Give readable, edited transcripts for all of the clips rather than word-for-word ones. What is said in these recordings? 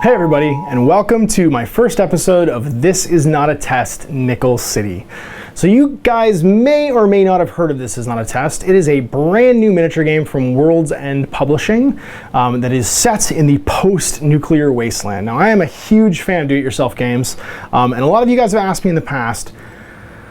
Hey everybody, and welcome to my first episode of This Is Not a Test, Nickel City. So you guys may or may not have heard of This Is Not a Test. It is a brand new miniature game from World's End Publishing that is set in the post-nuclear wasteland. Now I am a huge fan of do-it-yourself games, and a lot of you guys have asked me in the past,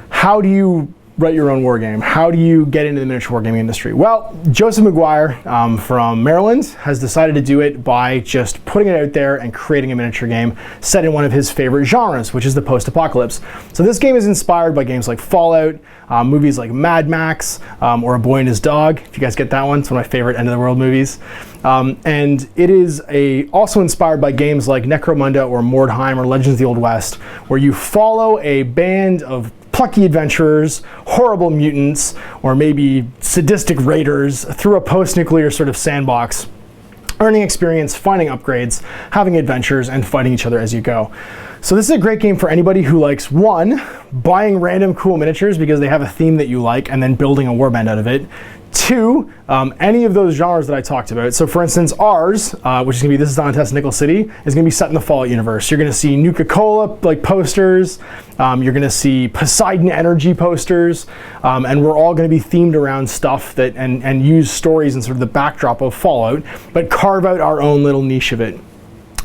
how do you write your own war game? How do you get into the miniature wargaming industry? Well, Joseph McGuire from Maryland has decided to do it by just putting it out there and creating a miniature game set in one of his favorite genres, which is the post-apocalypse. So this game is inspired by games like Fallout, movies like Mad Max, or A Boy and His Dog, if you guys get that one. It's one of my favorite end of the world movies. And it is also inspired by games like Necromunda or Mordheim or Legends of the Old West, where you follow a band of plucky adventurers, horrible mutants, or maybe sadistic raiders through a post-nuclear sort of sandbox, earning experience, finding upgrades, having adventures, and fighting each other as you go. So this is a great game for anybody who likes, one, buying random cool miniatures because they have a theme that you like and then building a warband out of it. Two, any of those genres that I talked about. So for instance, ours, which is gonna be This Is Not a Test, Nickel City, is gonna be set in the Fallout universe. You're gonna see Nuka-Cola like posters, you're gonna see Poseidon Energy posters, and we're all gonna be themed around stuff that and use stories and sort of the backdrop of Fallout, but carve out our own little niche of it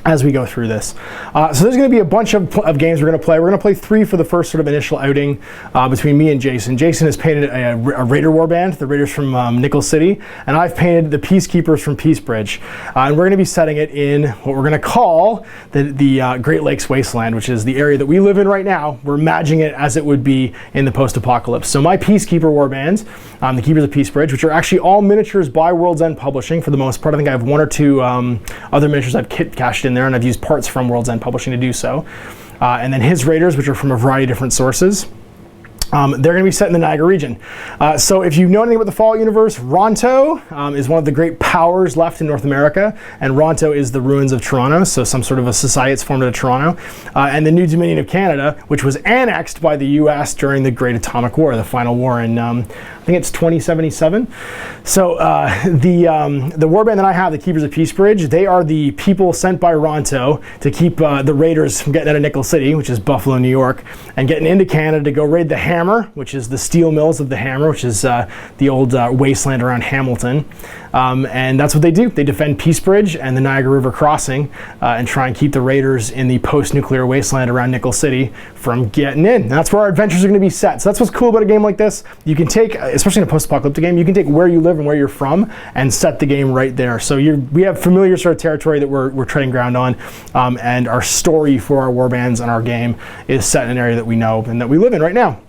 as we go through this. So there's going to be a bunch of games we're going to play. We're going to play 3 for the first sort of initial outing between me and Jason. Jason has painted a Raider warband, the Raiders from Nickel City, and I've painted the Peacekeepers from Peacebridge. And we're going to be setting it in what we're going to call the Great Lakes Wasteland, which is the area that we live in right now. We're imagining it as it would be in the post-apocalypse. So my Peacekeeper warbands, the Keepers of Peacebridge, which are actually all miniatures by World's End Publishing for the most part. I think I have 1 or 2 other miniatures I've cashed in there, and I've used parts from World's End Publishing to do so. And then his Raiders, which are from a variety of different sources. They're going to be set in the Niagara region. So if you know anything about the Fallout universe, Ronto is one of the great powers left in North America, and Ronto is the ruins of Toronto, so some sort of a society that's formed out of Toronto. And the New Dominion of Canada, which was annexed by the US during the Great Atomic War, the final war in, I think it's 2077. So the warband that I have, the Keepers of Peacebridge, they are the people sent by Ronto to keep the Raiders from getting out of Nickel City, which is Buffalo, New York, and getting into Canada to go raid the Hammer, which is the steel mills of the Hammer, which is the old wasteland around Hamilton. And that's what they do. They defend Peacebridge and the Niagara River crossing and try and keep the Raiders in the post-nuclear wasteland around Nickel City from getting in. And that's where our adventures are going to be set. So that's what's cool about a game like this. You can take, especially in a post-apocalyptic game, you can take where you live and where you're from and set the game right there. So we have familiar sort of territory that we're treading ground on, and our story for our warbands and our game is set in an area that we know and that we live in right now.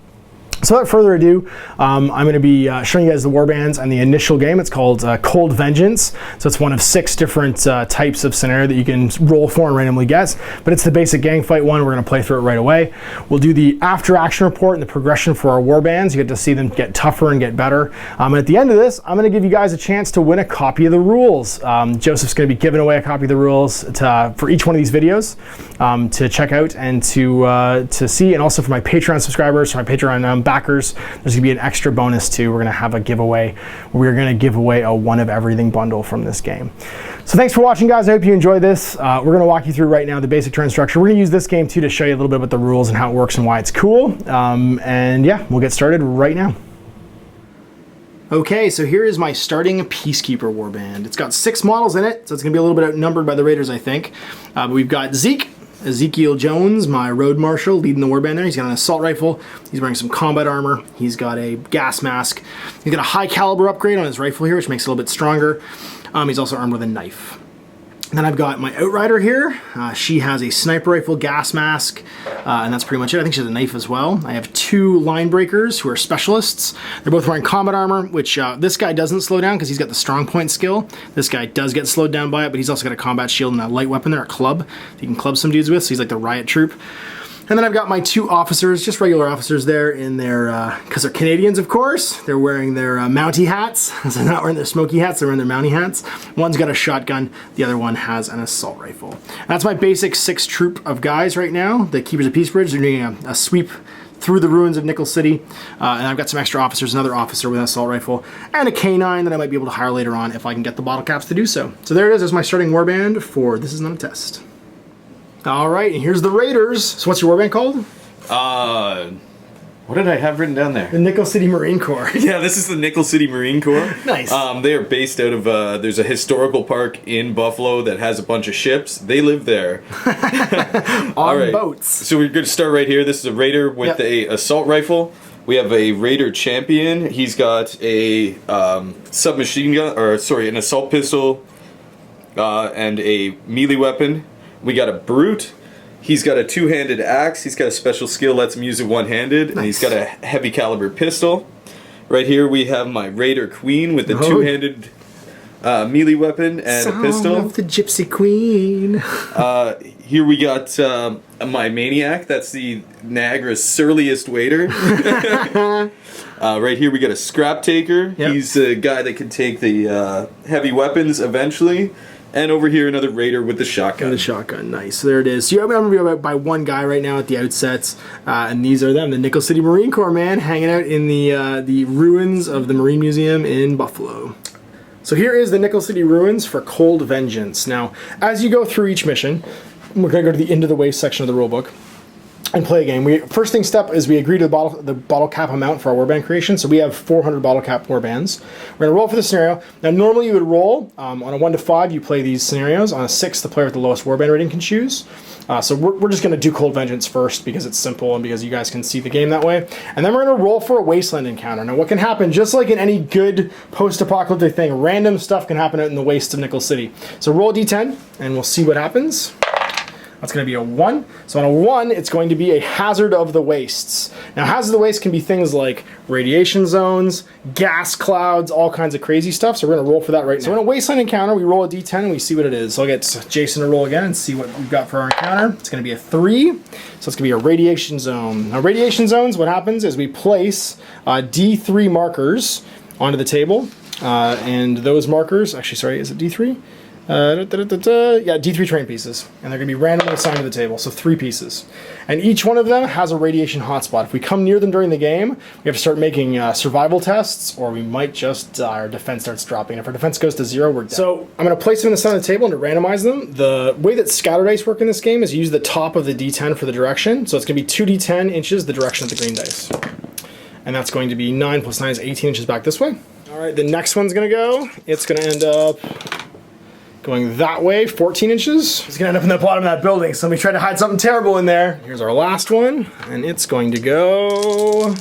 So without further ado, I'm going to be showing you guys the warbands and the initial game. It's called Cold Vengeance. So it's one of 6 different types of scenario that you can roll for and randomly guess. But it's the basic gang fight one. We're going to play through it right away. We'll do the after action report and the progression for our warbands. You get to see them get tougher and get better. And at the end of this, I'm going to give you guys a chance to win a copy of the rules. Joseph's going to be giving away a copy of the rules for each one of these videos to check out and to see. And also for my Patreon subscribers, for my Patreon backers, there's going to be an extra bonus too. We're going to have a giveaway. We're going to give away a one of everything bundle from this game. So thanks for watching, guys. I hope you enjoyed this. We're going to walk you through right now the basic turn structure. We're going to use this game too to show you a little bit about the rules and how it works and why it's cool. And yeah, we'll get started right now. Okay, so here is my starting Peacekeeper warband. It's got 6 models in it, so it's going to be a little bit outnumbered by the Raiders, I think. But we've got Ezekiel Jones, my road marshal, leading the warband there. He's got an assault rifle. He's wearing some combat armor. He's got a gas mask. He's got a high caliber upgrade on his rifle here, which makes it a little bit stronger. He's also armed with a knife. Then I've got my Outrider here. She has a sniper rifle, gas mask, and that's pretty much it. I think she has a knife as well. I have 2 line breakers who are specialists. They're both wearing combat armor, which this guy doesn't slow down because he's got the strong point skill. This guy does get slowed down by it, but he's also got a combat shield and a light weapon there, a club that you can club some dudes with, so he's like the riot troop. And then I've got my 2 officers, just regular officers there in their, because they're Canadians, of course. They're wearing their Mountie hats. So they're not wearing their smoky hats, they're wearing their Mountie hats. One's got a shotgun, the other one has an assault rifle. And that's my basic 6 troop of guys right now, the Keepers of Peacebridge. They're doing a sweep through the ruins of Nickel City. And I've got some extra officers, another officer with an assault rifle, and a K9 that I might be able to hire later on if I can get the bottle caps to do so. So there it is, there's my starting warband for This Is Not a Test. All right, and here's the Raiders. So what's your warband called? What did I have written down there? The Nickel City Marine Corps. Yeah, this is the Nickel City Marine Corps. Nice. They are based out of, there's a historical park in Buffalo that has a bunch of ships. They live there. On boats. So we're going to start right here. This is a Raider with a assault rifle. We have a Raider champion. He's got a submachine gun, or sorry, an assault pistol and a melee weapon. We got a brute. He's got a two-handed axe. He's got a special skill lets him use it one-handed, and he's got a heavy caliber pistol. Right here we have my Raider Queen with a two-handed melee weapon and a pistol. Song of the Gypsy Queen. Here we got my Maniac. That's the Niagara's surliest waiter. Right here we got a Scrap Taker. Yep. He's a guy that can take the heavy weapons eventually. And over here, another Raider with the shotgun. The shotgun, nice. So there it is. So I'm going to be by one guy right now at the outsets, and these are them, the Nickel City Marine Corps, man, hanging out in the ruins of the Marine Museum in Buffalo. So here is the Nickel City ruins for Cold Vengeance. Now, as you go through each mission, we're going to go to the Into the Waste section of the rulebook and play a game. First thing step is we agree to the bottle cap amount for our warband creation. So we have 400 bottle cap warbands. We're going to roll for the scenario. Now normally you would roll on a 1 to 5. You play these scenarios. On a 6, the player with the lowest warband rating can choose. So we're just going to do Cold Vengeance first because it's simple and because you guys can see the game that way. And then we're going to roll for a wasteland encounter. Now what can happen, just like in any good post-apocalyptic thing, random stuff can happen out in the wastes of Nickel City. So roll a d10 and we'll see what happens. That's going to be a 1. So on a 1, it's going to be a hazard of the wastes. Now, hazard of the wastes can be things like radiation zones, gas clouds, all kinds of crazy stuff. So we're going to roll for that right now. So in a wasteland encounter, we roll a d10 and we see what it is. So I'll get Jason to roll again and see what we've got for our encounter. It's going to be a 3. So it's going to be a radiation zone. Now, radiation zones, what happens is we place D3 markers onto the table. And those markers, actually, sorry, is it D3? Yeah, D3 terrain pieces, and they're going to be randomly assigned to the table, so 3 pieces. And each one of them has a radiation hotspot. If we come near them during the game, we have to start making survival tests, or we might just die. Our defense starts dropping. If our defense goes to 0, we're dead. So I'm going to place them in the center of the table and to randomize them. The way that scatter dice work in this game is you use the top of the D10 for the direction, so it's going to be 2d10 inches the direction of the green dice. And that's going to be 9 plus 9 is 18 inches back this way. All right, the next one's going to go. It's going to end up going that way, 14 inches. It's gonna end up in the bottom of that building. Somebody tried to hide something terrible in there. Here's our last one, and it's going to go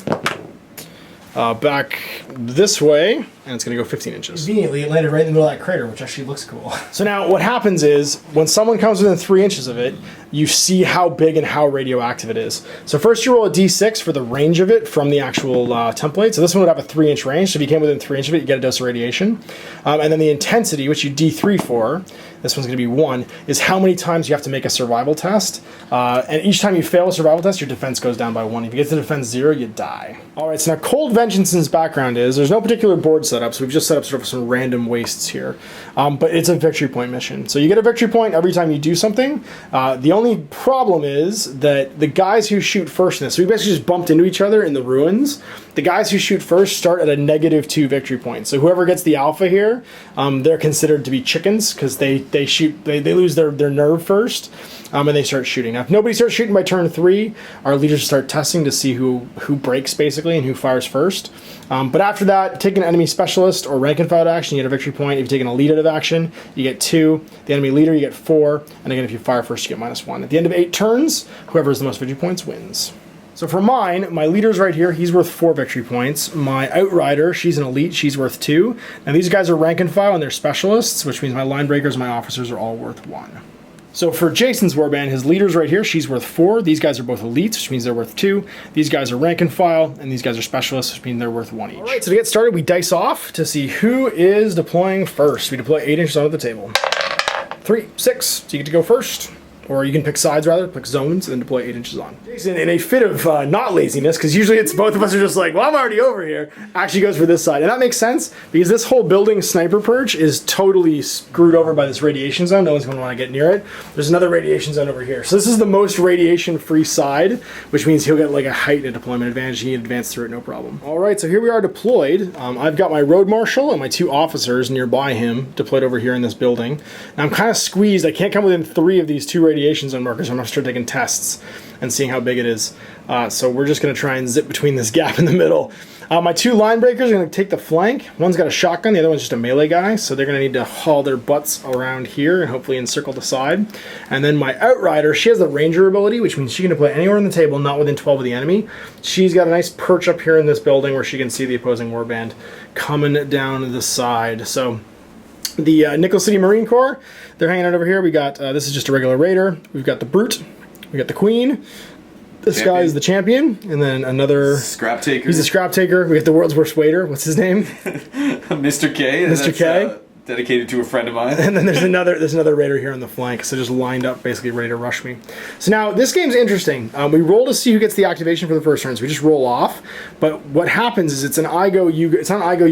back this way, and it's going to go 15 inches. Conveniently, it landed right in the middle of that crater, which actually looks cool. So now what happens is, when someone comes within 3 inches of it, you see how big and how radioactive it is. So first you roll a d6 for the range of it from the actual template. So this one would have a 3-inch range. So if you came within 3 inches of it, you get a dose of radiation. And then the intensity, which you d3 for, this one's going to be 1, is how many times you have to make a survival test. And each time you fail a survival test, your defense goes down by 1. If you get to defense 0, you die. All right, so now Cold Vengeance's background is, there's no particular board setup, so we've just set up sort of some random wastes here. But it's a victory point mission. So you get a victory point every time you do something. The only problem is that the guys who shoot first in this, so we basically just bumped into each other in the ruins. The guys who shoot first start at a -2 victory point. So whoever gets the alpha here, they're considered to be chickens because they lose their nerve first, and they start shooting. Now, if nobody starts shooting by turn 3, our leaders start testing to see who breaks basically and who fires first. But after that, take an enemy specialist or rank and file action, you get a victory point. If you take an elite out of action, you get 2. The enemy leader, you get 4. And again, if you fire first, you get -1. At the end of 8 turns, whoever has the most victory points wins. So for mine, my leader's right here, he's worth 4 victory points. My outrider, she's an elite, she's worth 2. And these guys are rank and file and they're specialists, which means my line breakers and my officers are all worth 1. So for Jason's warband, his leader's right here, she's worth 4. These guys are both elites, which means they're worth 2. These guys are rank and file, and these guys are specialists, which means they're worth 1 each. All right, so to get started, we dice off to see who is deploying first. We deploy 8 inches onto the table. 3, 6, so you get to go first. Or you can pick sides rather, pick zones, and then deploy 8 inches on. Jason, in a fit of not laziness, because usually it's both of us are just like, well, I'm already over here, actually goes for this side. And that makes sense, because this whole building sniper perch is totally screwed over by this radiation zone. No one's going to want to get near it. There's another radiation zone over here. So this is the most radiation-free side, which means he'll get like a height and deployment advantage. He can advance through it, no problem. All right, so here we are deployed. I've got my road marshal and my 2 officers nearby him deployed over here in this building. Now I'm kind of squeezed. I can't come within 3 of these 2 radiation radiation zone markers. I'm going to start taking tests and seeing how big it is. So we're just going to try and zip between this gap in the middle. My 2 line breakers are going to take the flank. One's got a shotgun, the other one's just a melee guy, so they're going to need to haul their butts around here and hopefully encircle the side. And then my outrider, she has the ranger ability, which means she can deploy anywhere on the table, not within 12 of the enemy. She's got a nice perch up here in this building where she can see the opposing warband coming down the side. So the Nickel City Marine Corps, they're hanging out over here. We got, this is just a regular raider. We've got the brute, we got the queen. This champion. guy is the champion, and then another... Scrap taker. He's a scrap taker. We got the world's worst waiter. What's his name? Mr. K. Mr. K. Dedicated to a friend of mine. And then there's another raider here on the flank, so just lined up, basically ready to rush me. So now, this game's interesting. We roll to see who gets the activation for the first turn, so we just roll off. But what happens is it's not an I go, you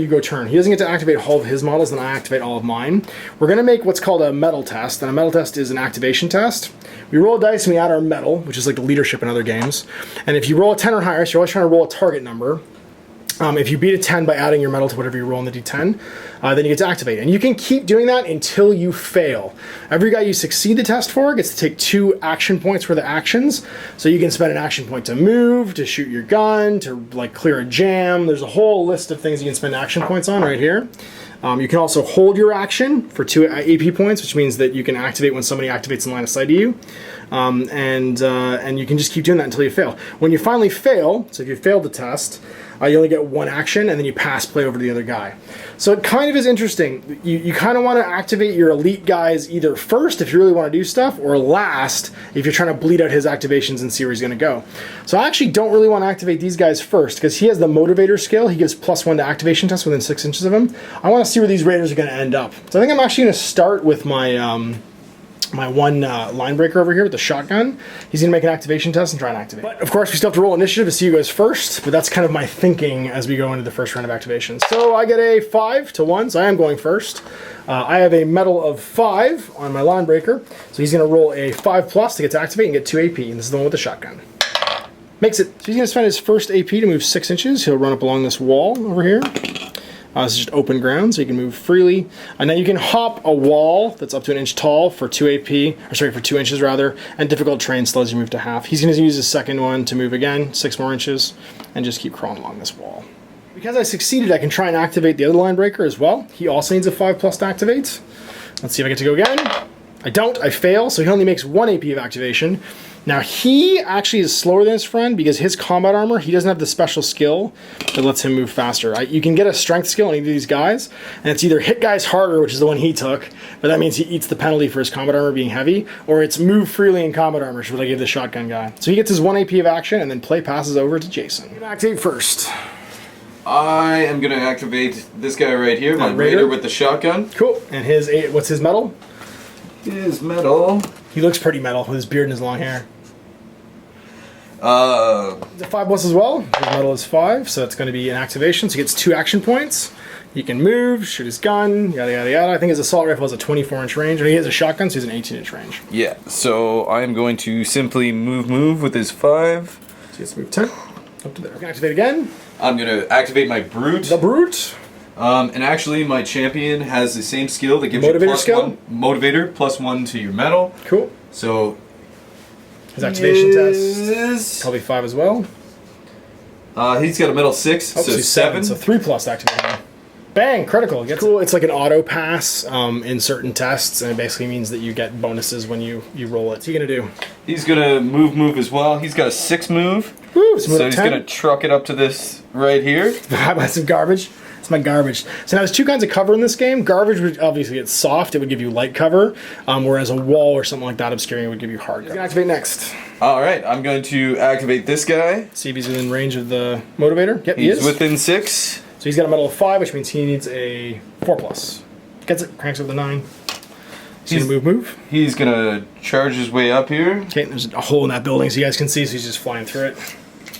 go turn. He doesn't get to activate all of his models, then I activate all of mine. We're going to make what's called a metal test, and a metal test is an activation test. We roll dice and we add our metal, which is like the leadership in other games. And if you roll a 10 or higher, so you're always trying to roll a target number. If you beat a 10 by adding your metal to whatever you roll in the d10, then you get to activate. And you can keep doing that until you fail. Every guy you succeed the test for gets to take 2 action points for the actions. So you can spend an action point to move, to shoot your gun, to like clear a jam. There's a whole list of things you can spend action points on right here. You can also hold your action for 2 AP points, which means that you can activate when somebody activates in line of sight to you. And you can just keep doing that until you fail. When you finally fail, so if you failed the test, you only get 1 action, and then you pass play over to the other guy. So it kind of is interesting. You kind of want to activate your elite guys either first, if you really want to do stuff, or last, if you're trying to bleed out his activations and see where he's going to go. So I actually don't really want to activate these guys first, because he has the motivator skill. He gives +1 to activation tests within 6 inches of him. I want to see where these raiders are going to end up. So I think I'm actually going to start with my... my 1 line breaker over here with the shotgun. He's going to make an activation test and try and activate. But of course, we still have to roll initiative to see who goes first, but that's kind of my thinking as we go into the first round of activations. So I get a 5 to 1, so I am going first. I have a medal of 5 on my line breaker, so he's going to roll a 5+ to get to activate and get 2 AP, and this is the one with the shotgun. Makes it. So he's going to spend his first AP to move 6 inches. He'll run up along this wall over here. This is just open ground, so you can move freely. Now you can hop a wall that's up to 1 inch tall for 2 AP, or sorry, for 2 inches rather, and difficult terrain slows you move to half. He's going to use his second one to move again, 6 more inches, and just keep crawling along this wall. Because I succeeded, I can try and activate the other line breaker as well. He also needs a 5+ to activate. Let's see if I get to go again. I don't, I fail, so he only makes 1 AP of activation. Now he actually is slower than his friend because his combat armor, he doesn't have the special skill that lets him move faster. You can get a strength skill on either of these guys, and it's either hit guys harder, which is the one he took, but that means he eats the penalty for his combat armor being heavy, or it's move freely in combat armor, which is what I gave the shotgun guy. So he gets his 1 AP of action, and then play passes over to Jason. I'm gonna activate first. I am going to activate this guy right here, my raider with the shotgun. Cool. And his, what's his medal? His medal. He looks pretty metal with his beard and his long hair. He's a 5+ as well. His medal is 5, so it's going to be an activation. So he gets 2 action points. He can move, shoot his gun, yada yada yada. I think his assault rifle has a 24-inch range, and he has a shotgun, so he's an 18-inch range. Yeah. So I am going to simply move with his 5. So he has to move 10 up to there. We can activate again. I'm going to activate my brute. The brute. And actually, my champion has the same skill that gives you +1 motivator, +1 to your medal. Cool. So his activation test probably 5 as well. He's got a medal 6, so 7. So 3+ activating. Bang! Critical. Gets cool. It's like an auto pass in certain tests, and it basically means that you get bonuses when you roll it. What's he gonna do? He's gonna move as well. He's got a 6 move. Woo, so he's gonna truck it up to this right here. That's some garbage. It's my garbage. So now there's 2 kinds of cover in this game. Garbage would obviously get soft. It would give you light cover, whereas a wall or something like that obscuring would give you hard cover. He's gonna activate next. All right, I'm going to activate this guy. See if he's within range of the motivator. Yep, he is. He's within 6. So he's got a medal of 5, which means he needs a 4+. Gets it, cranks over the 9. He's gonna move. He's gonna charge his way up here. Okay, there's a hole in that building so you guys can see, so he's just flying through it.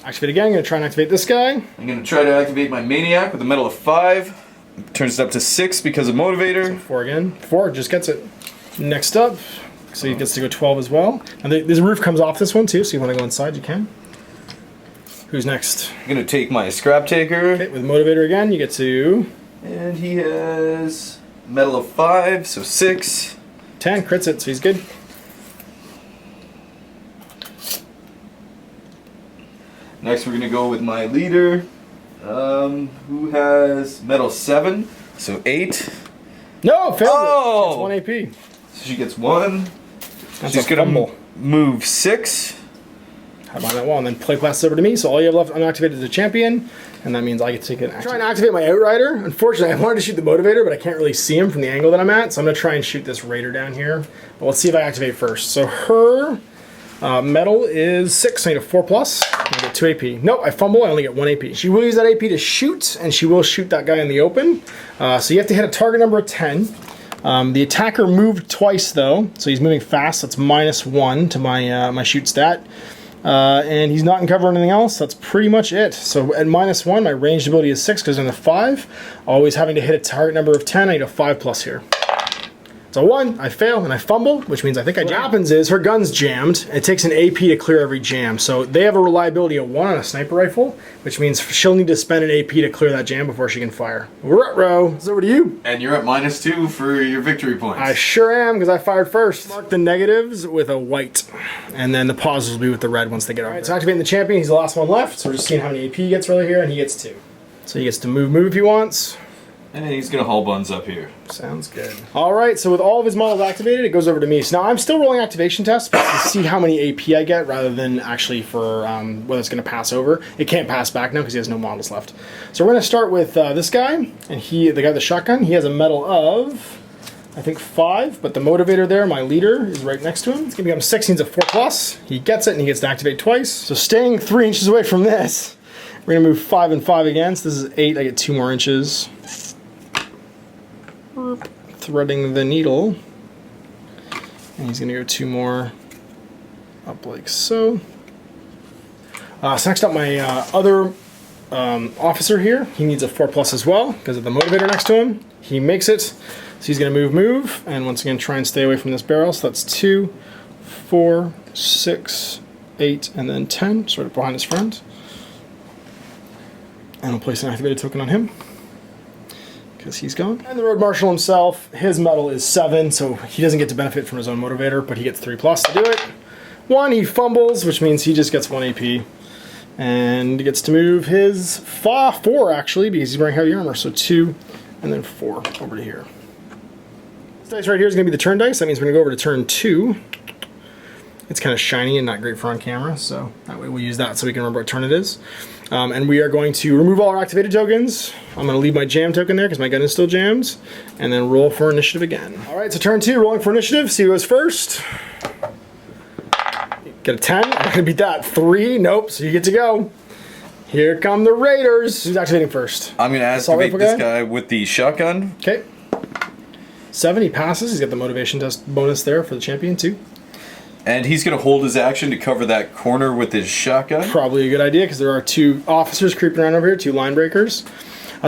Activate again, I'm gonna try and activate this guy. I'm gonna try to activate my maniac with a medal of 5. Turns it up to 6 because of motivator. So 4 again. 4 just gets it. Next up, so he gets to go 12 as well. And this roof comes off this one too, so you wanna go inside, you can. Who's next? I'm gonna take my scrap taker. Okay, with motivator again, you get to... And he has medal of 5, so 6. 10, crits it, so he's good. Next, we're gonna go with my leader, who has metal 7, so 8. No, failed Oh! it. It's 1 AP. So she gets 1. That's She's a gonna fumble. move 6. How about that wall? And then play passes over to me. So all you have left unactivated is a champion, and that means I get to take an. Try and activate my outrider. Unfortunately, I wanted to shoot the motivator, but I can't really see him from the angle that I'm at. So I'm gonna try and shoot this raider down here. But let's see if I activate first. So her metal is 6. So I need a 4+. I get 2 AP. Nope, I fumble. I only get 1 AP. She will use that AP to shoot, and she will shoot that guy in the open. So you have to hit a target number of 10. The attacker moved twice though, so he's moving fast. That's -1 to my my shoot stat. And he's not in cover or anything else. That's pretty much it. So at -1, my ranged ability is 6 because I'm a 5. Always having to hit a target number of 10. I need a 5+ here. So 1, I fail and I fumble, which means I think what happens is her gun's jammed. It takes an AP to clear every jam. So they have a reliability of 1 on a sniper rifle, which means she'll need to spend an AP to clear that jam before she can fire. Ruh-roh. It's over to you. And you're at -2 for your victory points. I sure am, because I fired first. Mark the negatives with a white, and then the positives will be with the red once they get over. Alright, so activating the champion, he's the last one left, so we're just seeing how many AP he gets right here, and he gets 2. So he gets to move if he wants. And he's gonna haul buns up here. Sounds good. Alright, so with all of his models activated, it goes over to me. So now I'm still rolling activation tests to see how many AP I get, rather than actually for whether it's going to pass over. It can't pass back now because he has no models left. So we're going to start with this guy, and the guy with the shotgun. He has a medal of, I think, 5, but the motivator there, my leader, is right next to him. It's going to become 6, he needs a 4+. He gets it, and he gets to activate twice. So staying 3 inches away from this, we're going to move 5 and 5 again. So this is 8, I get 2 more inches. Threading the needle, and he's gonna go 2 more up like so. So next up, my other officer here, he needs a 4+ as well because of the motivator next to him. He makes it, so he's gonna move, and once again try and stay away from this barrel. So that's 2, 4, 6, 8, and then 10, sort of behind his friend. And I'll place an activated token on him, because he's gone. And the road marshal himself, his medal is 7, so he doesn't get to benefit from his own motivator, but he gets 3+ to do it. 1, he fumbles, which means he just gets 1 AP. And he gets to move his 4 actually, because he's wearing heavy armor, so 2, and then 4 over to here. This dice right here is going to be the turn dice. That means we're going to go over to turn 2. It's kind of shiny and not great for on camera, so that way we'll use that so we can remember what turn it is. And we are going to remove all our activated tokens. I'm going to leave my jam token there because my gun is still jammed, and then roll for initiative again. All right, so turn 2, rolling for initiative. See who goes first. Get a 10. I'm not going to beat that. 3, nope, so you get to go. Here come the Raiders. Who's activating first? I'm going to activate this guy with the shotgun. Okay. 7, he passes. He's got the motivation test bonus there for the champion too. And he's going to hold his action to cover that corner with his shotgun. Probably a good idea because there are 2 officers creeping around over here, 2 line breakers.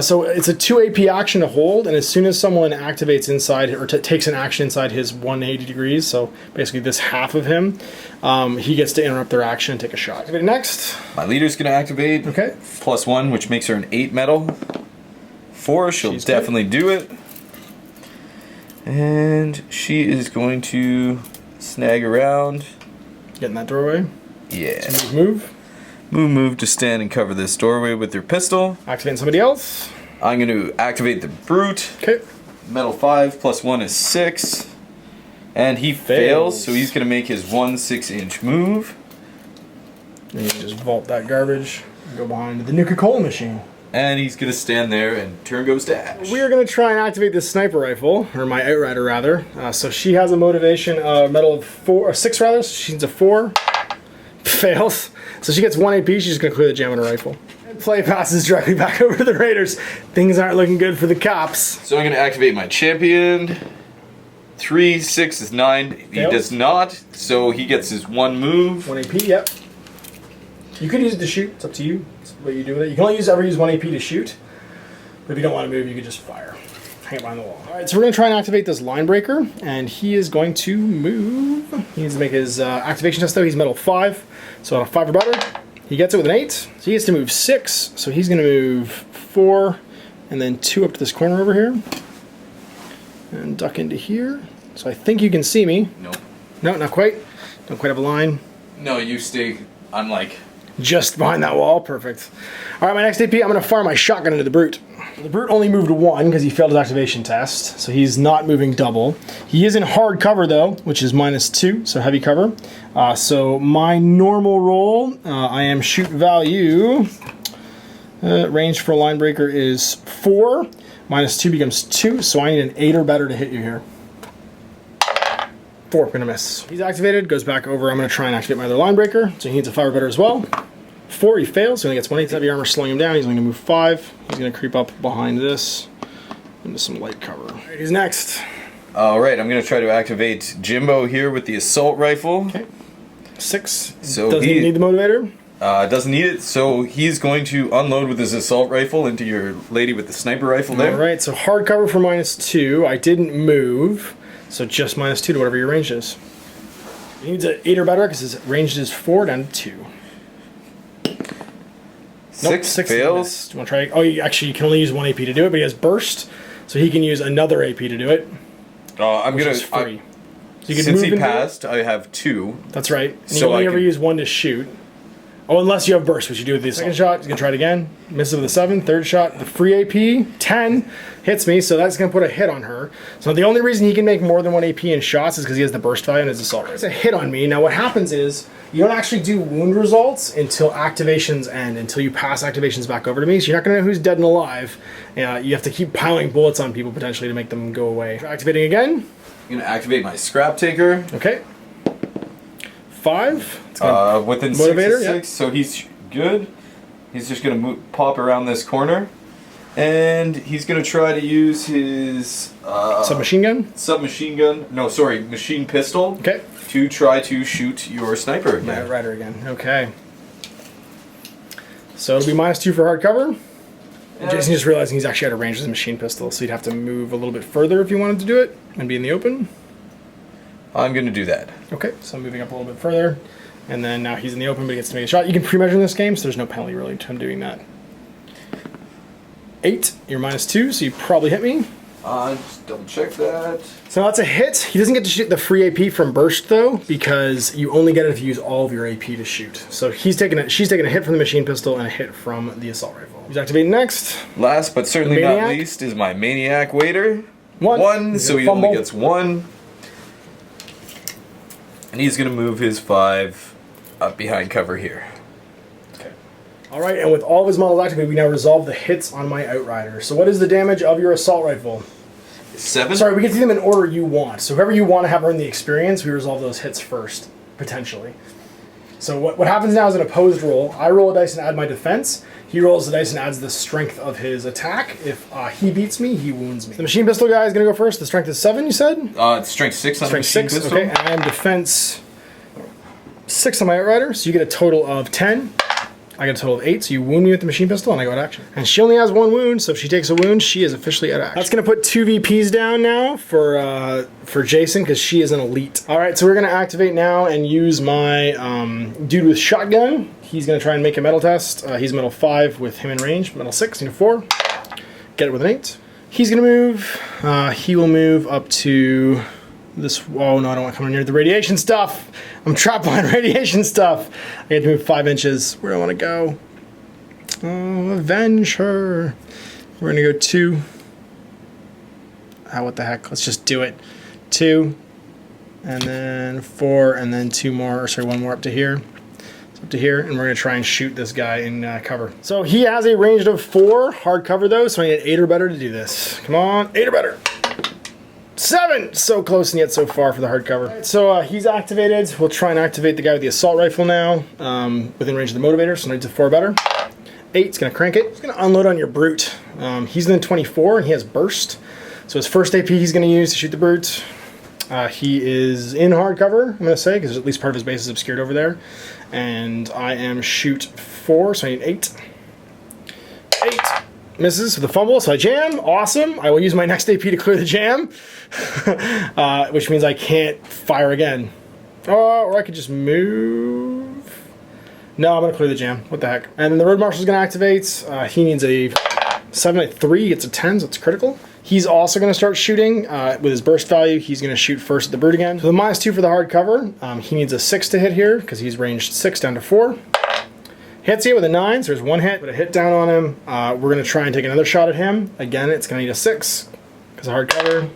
So it's a 2 AP action to hold, and as soon as someone activates inside, or takes an action inside his 180 degrees, so basically this half of him, he gets to interrupt their action and take a shot. Activate next. My leader's going to activate. Okay. +1, which makes her an 8 medal. 4, she'll definitely do it. And she is going to snag around. Get in that doorway. Yeah. So move. Move to stand and cover this doorway with your pistol. Activating somebody else. I'm going to activate the brute. Okay. Metal 5 +1 is 6. And he fails, so he's going to make his 1 6-inch move. And you can just vault that garbage and go behind the Nuka-Cola machine. And he's going to stand there, and turn goes to Ash. We are going to try and activate this sniper rifle, or my outrider rather. So she has a motivation medal of 6 rather, so she needs a 4. Fails. So she gets 1 AP, she's just going to clear the jam on her rifle. And play passes directly back over to the Raiders. Things aren't looking good for the cops. So I'm going to activate my champion. 3, 6 is 9. He does not, so he gets his 1 move. 1 AP, yep. You could use it to shoot, it's up to you. It's what you do with it. You can only ever use 1 AP to shoot. But if you don't want to move, you could just fire. Hang it behind the wall. Alright, so we're going to try and activate this line breaker, and he is going to move. He needs to make his activation test though. He's metal 5, so on a 5 or better. He gets it with an 8, so he gets to move 6, so he's going to move 4, and then 2 up to this corner over here. And duck into here. So I think you can see me. Nope. No, not quite. Don't quite have a line. No, you stay. I'm like Just behind that wall, perfect. All right, my next AP, I'm gonna fire my shotgun into the Brute. The Brute only moved 1 because he failed his activation test, so he's not moving double. He is in hard cover though, which is -2, so heavy cover. So my normal roll, I am shoot value. Range for a line breaker is 4. -2 becomes 2, so I need an 8 or better to hit you here. 4, gonna miss. He's activated, goes back over. I'm gonna try and activate my other line breaker, so he needs a 5 or better as well. 4, he fails, so he only gets 1 8 heavy armor slowing him down. He's only gonna move 5. He's gonna creep up behind this into some light cover. All right, who's next? Alright, I'm gonna try to activate Jimbo here with the assault rifle. Okay. 6. So doesn't need the motivator. Doesn't need it, so he's going to unload with his assault rifle into your lady with the sniper rifle there. Alright, so hard cover for -2. I didn't move, so just -2 to whatever your range is. He needs an 8 or better because his range is 4 down to 2. 6 fails. Do you want to try? Oh, actually, you can only use 1 AP to do it, but he has burst, so he can use another AP to do it. I'm gonna. Is free. So you can Since move he into passed, I have 2. That's right. And So you only I ever can- use 1 to shoot. Oh, unless you have burst, which you do with the second shot. He's gonna try it again. Misses with a 7. Third shot, the free AP 10 hits me, so that's gonna put a hit on her. So the only reason he can make more than 1 AP in shots is because he has the burst value in his assault rifle. It's a hit on me. Now what happens is you don't actually do wound results until activations end, until you pass activations back over to me. So you're not gonna know who's dead and alive. You have to keep piling bullets on people potentially to make them go away. Activating again. I'm gonna activate my scrap taker. Okay. 5. Within Motivator, 6 to 6, so he's good. He's just gonna pop around this corner, and he's gonna try to use his Submachine gun. submachine gun. No, sorry, machine pistol. Okay. To try to shoot your sniper again. Yeah, rider again. Okay. So it'll be -2 for hard cover. Yeah. Jason just realizing he's actually out of range with his machine pistol, so you'd have to move a little bit further if you wanted to do it and be in the open. I'm gonna do that. Okay, so moving up a little bit further, and then now he's in the open, but he gets to make a shot. You can pre-measure in this game, so there's no penalty really to him doing that. 8, you're -2, so you probably hit me. Just double check that. So that's a hit. He doesn't get to shoot the free AP from burst though, because you only get it if you use all of your AP to shoot. So she's taking a hit from the machine pistol and a hit from the assault rifle. He's activating next. Last but certainly not Maniac. least is my maniac waiter. 1. So he only gets 1. And he's gonna move his 5 up behind cover here. Okay. All right, and with all of his models activated, we now resolve the hits on my Outrider. So what is the damage of your assault rifle? 7. Sorry, we get to them in order you want. So whoever you want to have earn the experience, we resolve those hits first, potentially. So what happens now is an opposed roll. I roll a dice and add my defense. He rolls the dice and adds the strength of his attack. If he beats me, he wounds me. The machine pistol guy is going to go first. The strength is 7, you said? It's strength 6 on the machine Strength 6, pistol. okay. And I am defense 6 on my Outrider, so you get a total of 10. I get a total of 8, so you wound me with the machine pistol, and I go out of action. And she only has 1 wound, so if she takes a wound, she is officially out of action. That's going to put 2 VPs down now for Jason, because she is an elite. All right, so we're going to activate now and use my dude with shotgun. He's going to try and make a metal test. He's metal 5 with him in range. Metal 6, into 4. Get it with an 8. He's going to move. He will move up to this. Oh, no, I don't want to come near the radiation stuff. I'm trapped behind radiation stuff. I get to move 5 inches. Where do I want to go? Oh, avenge her. We're going to go 2. What the heck? Let's just do it. 2. And then 4. And then 2 more. Or sorry, 1 more up to here. Up to here, and we're going to try and shoot this guy in cover. So he has a range of 4, hard cover though, so I need 8 or better to do this. Come on, 8 or better. 7! So close and yet so far for the hard cover. Right, so he's activated. We'll try and activate the guy with the assault rifle now, within range of the motivator, so needs a 4 or better. 8's going to crank it. He's going to unload on your brute. He's in 24 and he has burst. So his first AP he's going to use to shoot the brute. He is in hard cover, I'm going to say, because at least part of his base is obscured over there. And I am shoot 4, so I need 8. 8 misses with a fumble, so I jam. Awesome. I will use my next AP to clear the jam, which means I can't fire again. Or I could just move. No, I'm going to clear the jam. What the heck? And then the road marshal is going to activate. He needs a 7 at 3, gets a 10, so it's critical. He's also going to start shooting with his burst value. He's going to shoot first at the brute again. So the -2 for the hard cover. He needs a 6 to hit here because he's ranged 6 down to 4. Hits you with a 9, so there's 1 hit. Put a hit down on him. We're going to try and take another shot at him. Again, it's going to need a 6 because of hard cover.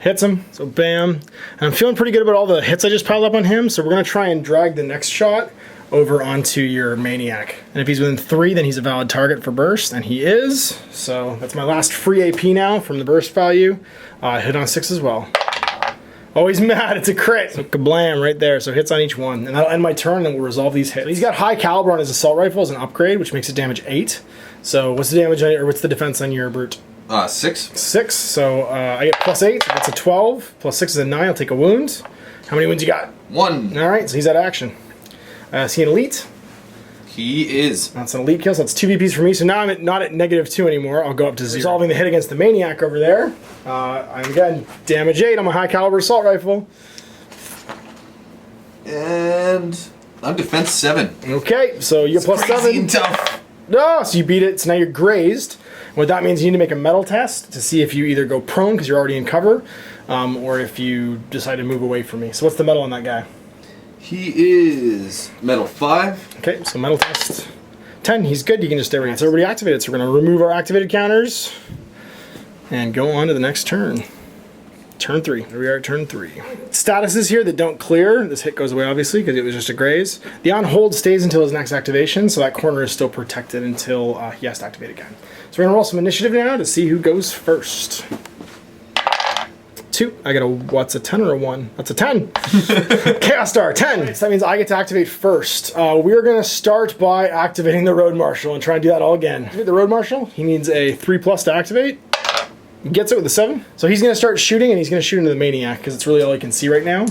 Hits him, so bam. And I'm feeling pretty good about all the hits I just piled up on him, so we're going to try and drag the next shot over onto your Maniac. And if he's within 3, then he's a valid target for burst, and he is. So that's my last free AP now from the burst value. Hit on 6 as well. Oh, he's mad, it's a crit. So kablam right there, so hits on each one. And that'll end my turn, and we'll resolve these hits. He's got high caliber on his assault rifle as an upgrade, which makes it damage 8. So what's the damage, or what's the defense on your brute? 6. 6, so I get +8, so that's a 12. +6 is a 9, I'll take a wound. How many wounds you got? 1. Alright, so he's out of action. Is he an elite? He is. That's an elite kill, so that's 2 VPs for me. So now I'm not at -2 anymore. I'll go up to 0. Resolving the hit against the Maniac over there. I'm getting damage 8 on my high caliber assault rifle. And I'm defense 7. Okay, so you're +7. Tough. No, so you beat it, so now you're grazed. What that means, you need to make a metal test to see if you either go prone because you're already in cover, or if you decide to move away from me. So what's the metal on that guy? He is metal 5. Okay, so metal test 10. He's good. You can just stay right. It's already activated. So we're going to remove our activated counters and go on to the next turn. Turn 3. Here we are at turn 3. Statuses here that don't clear. This hit goes away obviously because it was just a graze. The on hold stays until his next activation, so that corner is still protected until he has to activate again. So we're going to roll some initiative now to see who goes first. 2. I got a, what's a 10 or a 1? That's a 10. Chaos Star, 10. So that means I get to activate first. We're going to start by activating the Road Marshal and try and do that all again. Activate the Road Marshal. He needs a 3+ to activate. He gets it with a 7. So he's going to start shooting, and he's going to shoot into the Maniac because it's really all he can see right now.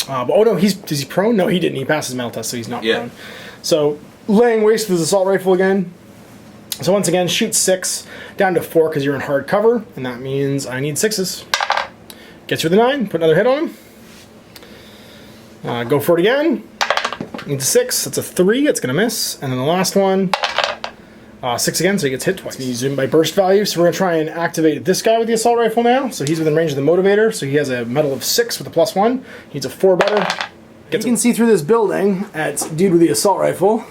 But, oh no, is he prone? No, he didn't. He passed his metal test, so he's not prone. So laying waste with his assault rifle again. So once again, shoot 6 down to 4 because you're in hard cover, and that means I need 6s. Gets you with a 9, put another hit on him. Go for it again. Needs a 6, that's a 3, it's gonna miss. And then the last one, 6 again, so he gets hit twice. He's zoom by burst value, so we're gonna try and activate this guy with the assault rifle now. So he's within range of the motivator, so he has a metal of 6 with a +1. He needs a 4 better. You can see through this building at dude with the assault rifle.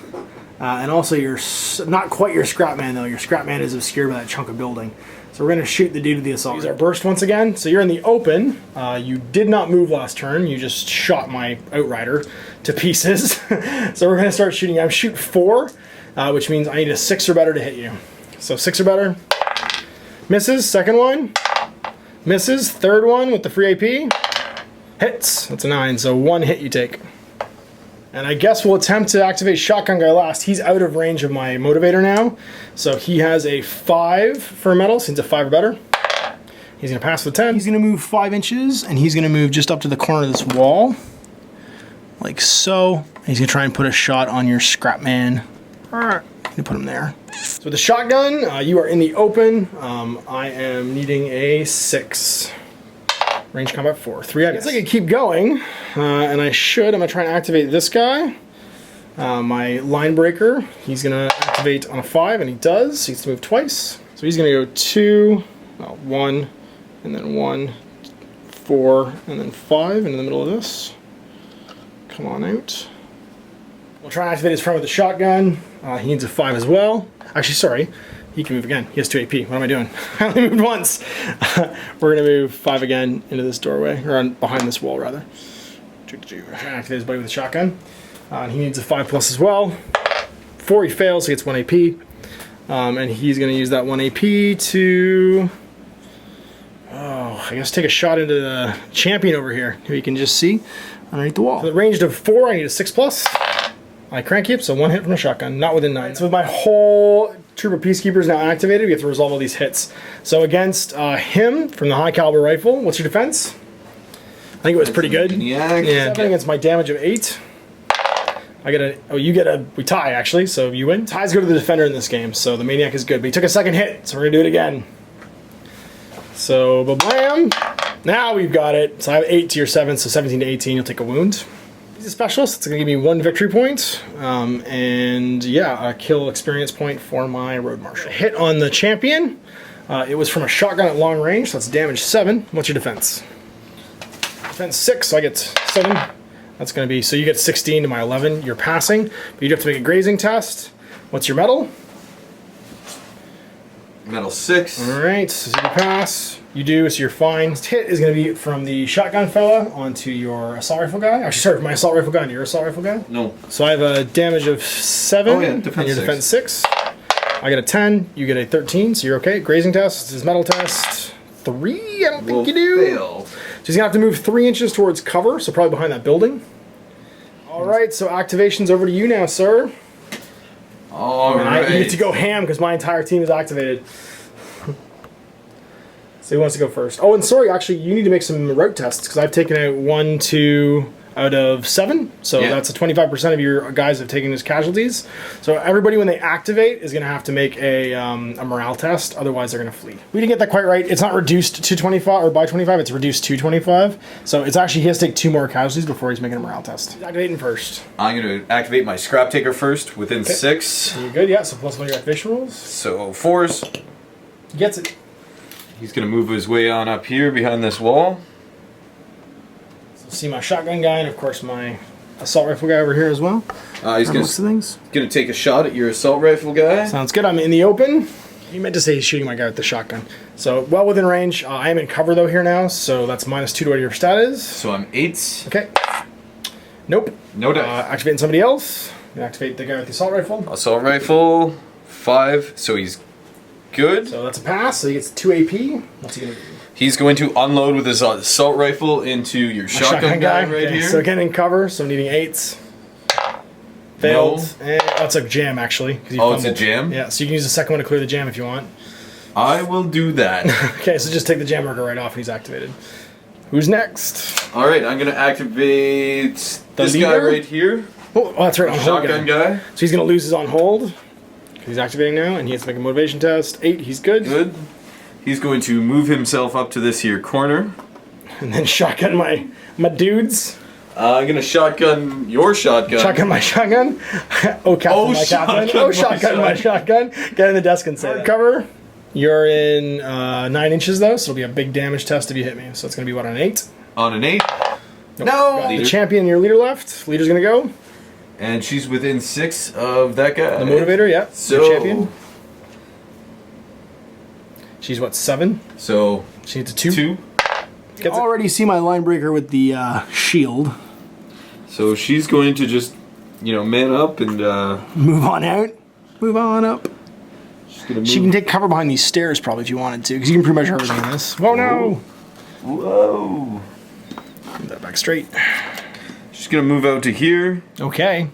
And also your, not quite your scrap man though, your scrap man is obscured by that chunk of building. So we're going to shoot the dude with the assault. Use our burst once again. So you're in the open. You did not move last turn. You just shot my Outrider to pieces. So we're going to start shooting. I'm shoot 4, which means I need a 6 or better to hit you. So 6 or better. Misses. Second one. Misses. Third one with the free AP. Hits. That's a 9. So 1 hit you take. And I guess we'll attempt to activate Shotgun Guy last. He's out of range of my motivator now. So he has a 5 for metal, so he's a 5 or better. He's going to pass with 10. He's going to move 5 inches, and he's going to move just up to the corner of this wall. Like so. And he's going to try and put a shot on your scrap man. I'm going to put him there. So with the shotgun, you are in the open. I am needing a 6. Range combat 4. 3 items. I guess I could keep going, and I should. I'm going to try and activate this guy. My line breaker. He's going to activate on a 5, and he does. He gets to move twice. So he's going to go 2, 1, and then 1, 4, and then 5 into the middle of this. Come on out. We'll try and activate his friend with the shotgun. He needs a 5 as well. Actually, sorry. He can move again. He has 2 AP. What am I doing? I only moved once. We're going to move 5 again into this doorway, or behind this wall, rather. Trying to activate his buddy with a shotgun. He needs a 5+ as well. 4 he fails, so he gets 1 AP. And he's going to use that 1 AP to... I guess take a shot into the champion over here, who you can just see underneath the wall. For the range of 4, I need a 6+. I crank keep, so 1 hit from a shotgun, not within 9. So with my whole troop of peacekeepers now activated, we have to resolve all these hits. So against him from the high caliber rifle, what's your defense? I think it was pretty good. Yeah. 7 against my damage of 8. I get a, you get a, we tie actually, so you win. Ties go to the defender in this game, so the Maniac is good, but he took a 2nd hit, so we're gonna do it again. So, ba-blam! Now we've got it. So I have 8 to your 7, so 17 to 18, you'll take a wound. He's a specialist, it's gonna give me 1 victory point, and yeah, a kill experience point for my Road Marshal. Hit on the champion, it was from a shotgun at long range, so that's damage 7. What's your defense? Defense 6, so I get 7. That's going to be, so you get 16 to my 11. You're passing, but you do have to make a grazing test. What's your metal? Metal 6. All right, so you pass. You do, so you're fine. This hit is going to be from the shotgun fella onto your assault rifle guy. Actually, sorry, from my assault rifle guy onto your assault rifle guy. No. So I have a damage of 7. Oh, yeah, and defense your 6. defense 6. I get a 10. You get a 13, so you're okay. Grazing test. This is metal test. 3? I don't think you do. Fail. So he's going to have to move 3 inches towards cover, so probably behind that building. All right, so activation's over to you now, sir. All And right. I get to go ham because my entire team is activated. So who wants to go first? Oh, and sorry, actually, you need to make some route tests because I've taken out 1, 2 out of 7. So Yeah. that's a 25% of your guys have taken as casualties. So everybody, when they activate, is going to have to make a morale test. Otherwise, they're going to flee. We didn't get that quite right. It's not reduced to 25 or by 25. It's reduced to 25. So it's actually he has to take 2 more casualties before he's making a morale test. He's activating first. I'm going to activate my scrap taker first within 6. You're good, yeah. So plus 1 of your activation rolls. So 4s. He gets it. He's going to move his way on up here behind this wall. So see my shotgun guy and of course my assault rifle guy over here as well. He's going to take a shot at your assault rifle guy. Sounds good. I'm in the open. You meant to say he's shooting my guy with the shotgun. So well within range. I am in cover though here now, so that's -2 to what your stat is. So I'm 8. Okay. Nope. No dice. Activating somebody else. You activate the guy with the assault rifle. Assault rifle 5. So he's good. So that's a pass. So he gets 2 AP. What's he gonna do? He's going to unload with his assault rifle into your shotgun guy right Okay, here. So getting in cover. So needing 8s. Failed. And, oh, it's a jam actually. 'Cause you Oh, it's a fumbled. jam? Yeah. So you can use the second one to clear the jam if you want. I will do that. Okay. So just take the jam marker right off and he's activated. Who's next? All right, I'm going to activate The this guy leader? right here. Oh, that's right. On hold Shotgun guy. So he's going to lose his on hold. He's activating now, and he has to make a motivation test. 8, he's good. Good. He's going to move himself up to this here corner. And then shotgun my dudes. I'm going to shotgun your shotgun. Shotgun my shotgun. Oh, captain my captain. Oh, shotgun my shotgun. Get in the desk and say that. Cover. You're in 9 inches, though, so it'll be a big damage test if you hit me. So it's going to be, what, an 8? On an 8. Nope. No! Got the champion, your leader left. Leader's going to go. And she's within 6 of that guy. The motivator, yeah. So, your champion. She's, what, 7? So, She needs a 2. 2. You already see my line breaker with the shield. So she's going to just, man up and Move on out. Move on up. she's gonna move. She can take cover behind these stairs probably if you wanted to, because you can pretty much do everything in this. Oh no! Whoa! Put that back straight. She's gonna move out to here. Okay.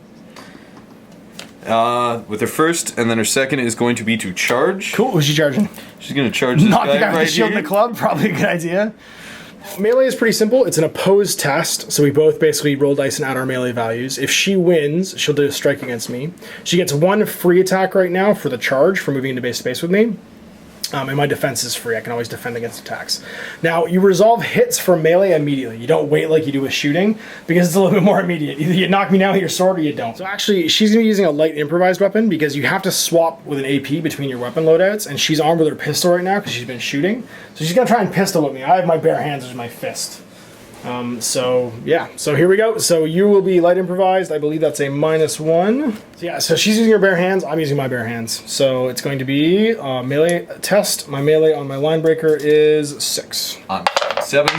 With her first, and then her second is going to be to charge. Cool. Who's she charging? She's gonna charge this Knock guy the guy with right the shield here. in the club. Probably a good idea. Melee is pretty simple. It's an opposed test, so we both basically roll dice and add our melee values. If she wins, she'll do a strike against me. She gets 1 free attack right now for the charge, for moving into base space with me. And my defense is free. I can always defend against attacks. Now, you resolve hits from melee immediately. You don't wait like you do with shooting, because it's a little bit more immediate. Either you knock me down with your sword or you don't. So actually, she's going to be using a light improvised weapon, because you have to swap with an AP between your weapon loadouts, and she's armed with her pistol right now because she's been shooting. So she's going to try and pistol with me. I have my bare hands, which is my fist. So yeah, so here we go. So you will be light improvised. I believe that's a -1. So yeah, so she's using her bare hands. I'm using my bare hands. So it's going to be a melee test. My melee on my line breaker is 6. 7.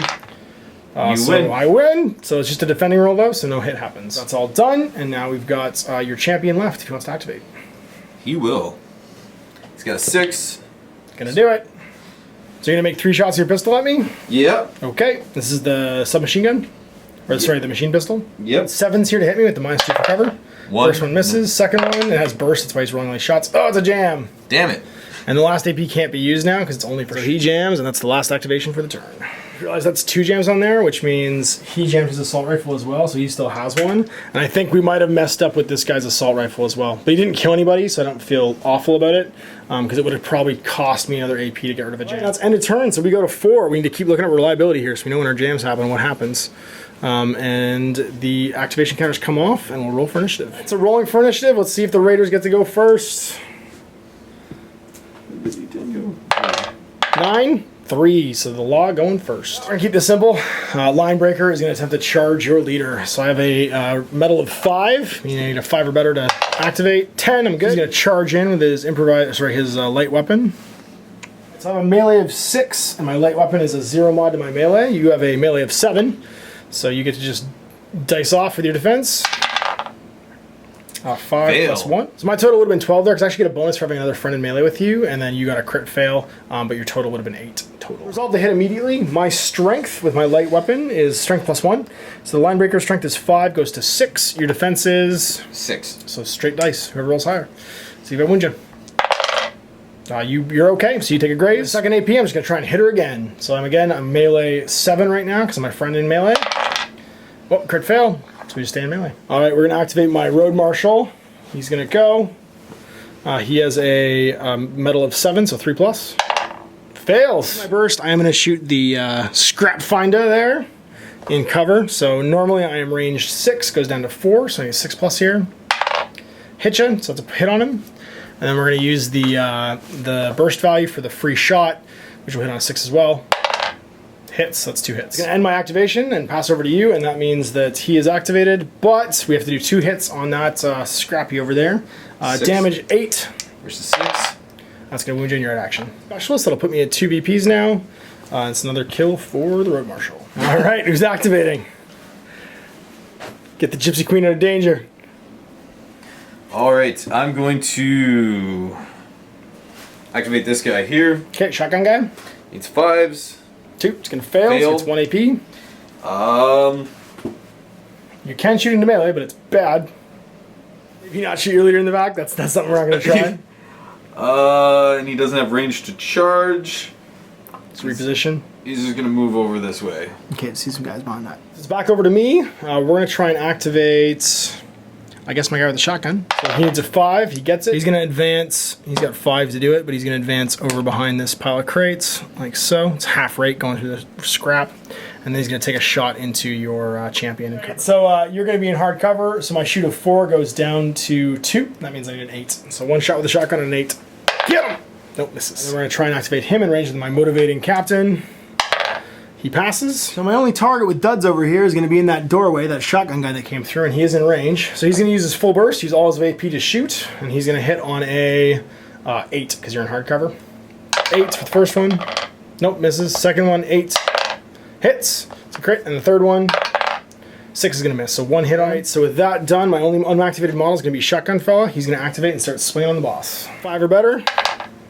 You so win. I win. So it's just a defending roll though, so no hit happens. That's all done. And now we've got your champion left if he wants to activate. He will. He's got a 6. Gonna do it. So you're gonna make 3 shots of your pistol at me? Yep. Okay. This is the submachine gun. Or sorry, the machine pistol. Yep. 7's here to hit me with the -2 for cover. 1. First one misses. Second one, it has burst. That's why he's rolling all these shots. Oh, it's a jam. Damn it. And the last AP can't be used now because it's only for. So he jams, and that's the last activation for the turn. You realize that's 2 jams on there, which means he jams his assault rifle as well, so he still has one. And I think we might have messed up with this guy's assault rifle as well. But he didn't kill anybody, so I don't feel awful about it, because it would have probably cost me another AP to get rid of a jam. That's end of turn, so we go to 4. We need to keep looking at reliability here so we know when our jams happen and what happens. And the activation counters come off, and we'll roll for initiative. It's a rolling for initiative. Let's see if the Raiders get to go first. 9. 3, so the law going first. We're gonna keep this simple. Line breaker is gonna attempt to charge your leader. So I have a metal of 5, meaning I need a 5 or better to activate. 10, I'm good. He's gonna charge in with his his light weapon. So I have a melee of 6, and my light weapon is a 0 mod to my melee. You have a melee of 7, so you get to just dice off with your defense. 5 plus 1. So my total would have been 12 there, because I actually get a bonus for having another friend in melee with you, and then you got a crit fail, but your total would have been 8 total. Resolve to hit immediately. My strength with my light weapon is strength plus 1. So the line breaker strength is 5, goes to 6. Your defense is 6. So straight dice, whoever rolls higher. See if I wound you. You're okay, so you take a graze. Second AP, I'm just gonna try and hit her again. So I'm melee 7 right now, because I'm my friend in melee. Oh, crit fail. So we just stay in melee. All right, we're gonna activate my road marshal. He's gonna go. He has a metal of 7, so 3 plus. Fails. My burst, I am gonna shoot the scrap finder there in cover. So normally I am ranged 6, goes down to 4, so I need 6 plus here. Hit you, so that's a hit on him. And then we're gonna use the burst value for the free shot, which will hit on a 6 as well. Hits, that's 2 hits. I'm gonna end my activation and pass over to you, and that means that he is activated, but we have to do 2 hits on that scrappy over there. Damage 8 versus 6. That's gonna wound you in your action. Specialist, that'll put me at 2 BPs now. It's another kill for the road marshal. All right, who's activating? Get the Gypsy Queen out of danger. All right, I'm going to activate this guy here. Okay, shotgun guy. Needs 5s. 2, it's gonna fail. So it's 1 AP. You can shoot into melee, but it's bad. If you not shoot your leader in the back, that's something we're not gonna try. And he doesn't have range to charge. Let's reposition. He's just gonna move over this way. Okay, see some guys behind that. It's back over to me. We're gonna try and activate, I guess, my guy with the shotgun. So he needs a 5, he gets it. He's gonna advance, he's got 5 to do it, but he's gonna advance over behind this pile of crates, like so. It's half rate going through the scrap, and then he's gonna take a shot into your champion. Right, so you're gonna be in hard cover, so my shoot of 4 goes down to 2. That means I need an 8. So 1 shot with the shotgun and an 8. Get him! Nope, misses. And then we're gonna try and activate him in range with my motivating captain. He passes. So my only target with duds over here is going to be in that doorway, that shotgun guy that came through, and he is in range. So he's going to use his full burst, use all his AP to shoot, and he's going to hit on a 8, because you're in hard cover. 8 for the first one. Nope, misses. Second one, 8. Hits. It's a crit. And the third one, 6 is going to miss. So 1 hit on 8. So with that done, my only unactivated model is going to be Shotgun Fella. He's going to activate and start swinging on the boss. 5 or better.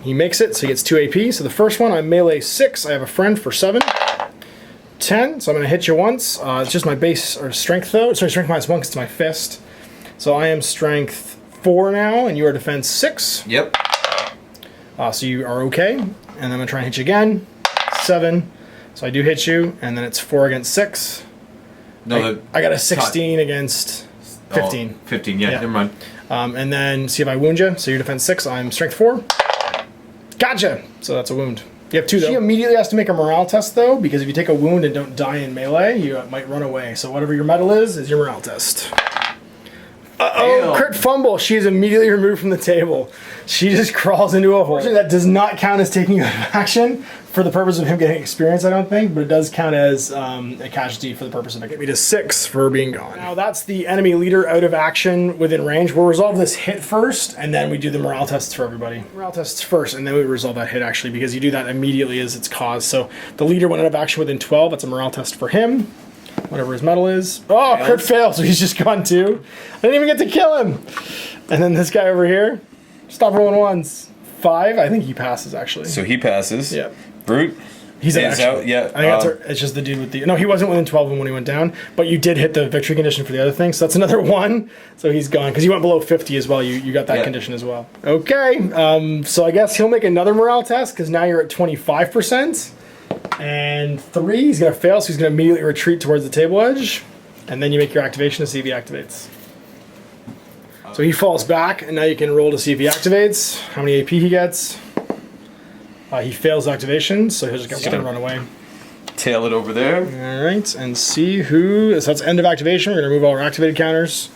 He makes it, so he gets 2 AP. So the first one, I'm melee 6. I have a friend for 7. 10, so I'm going to hit you once. It's just my base, or strength though. Sorry, strength minus 1 because it's my fist. So I am strength 4 now, and you are defense 6. Yep. So you are okay. And then I'm going to try and hit you again. 7. So I do hit you, and then it's 4 against 6. No, I got a 16 against 15. Oh, 15, yeah, never mind. And then see if I wound you. So you're defense 6, I'm strength 4. Gotcha! So that's a wound. You have 2 though. She immediately has to make a morale test though, because if you take a wound and don't die in melee, you might run away. So whatever your medal is your morale test. Uh-oh, crit fumble. She is immediately removed from the table. She just crawls into a hole. That does not count as taking an action for the purpose of him getting experience, I don't think, but it does count as a casualty for the purpose of it. Get me to 6 for being gone. Now that's the enemy leader out of action within range. We'll resolve this hit first, and then we do the morale tests for everybody. Morale tests first, and then we resolve that hit actually, because you do that immediately as its cause. So the leader went out of action within 12. That's a morale test for him. Whatever his medal is. Oh, crit fail, so he's just gone 2. I didn't even get to kill him. And then this guy over here, stop rolling ones. 5, I think he passes actually. So he passes. Yeah. Brute. He's out, yeah. I think it's just the dude with the... No, he wasn't within 12 when he went down, but you did hit the victory condition for the other thing, so that's another 1. So he's gone, because you went below 50 as well. You got that condition as well. Okay, so I guess he'll make another morale test, because now you're at 25%. And 3, he's going to fail, so he's going to immediately retreat towards the table edge. And then you make your activation to see if he activates. So he falls back, and now you can roll to see if he activates, how many AP he gets. He fails activation, so he'll just get run away. Tail it over there. All right, and see who... So that's end of activation. We're going to remove all our activated counters.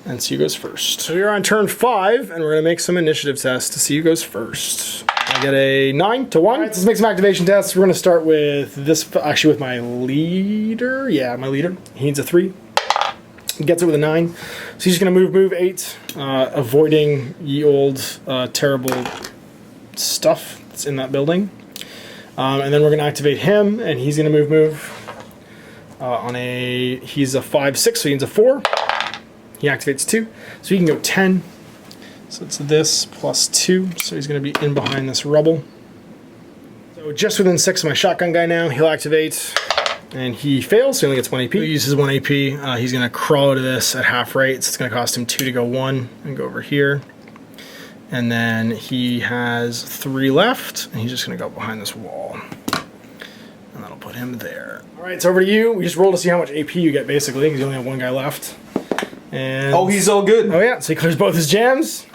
And see who goes first. So we're on turn 5, and we're going to make some initiative tests to see who goes first. I get a 9 to 1. Right, so let's make some activation tests. We're going to start with this, actually with my leader. Yeah, my leader. He needs a 3. He gets it with a 9. So he's just going to move 8, avoiding ye old terrible stuff that's in that building. And then we're going to activate him, and he's going to move. He's a 5/6, so he needs a 4. He activates 2, so he can go 10. So it's this plus 2, so he's going to be in behind this rubble. So just within 6 of my shotgun guy now, he'll activate, and he fails, so he only gets 1 AP. He uses 1 AP. He's going to crawl to this at half rate, so it's going to cost him 2 to go 1 and go over here. And then he has 3 left, and he's just going to go behind this wall. And that'll put him there. All right, it's over to you. We just roll to see how much AP you get, basically, because you only have 1 guy left. And oh, he's all good. Oh, yeah, so he clears both his jams.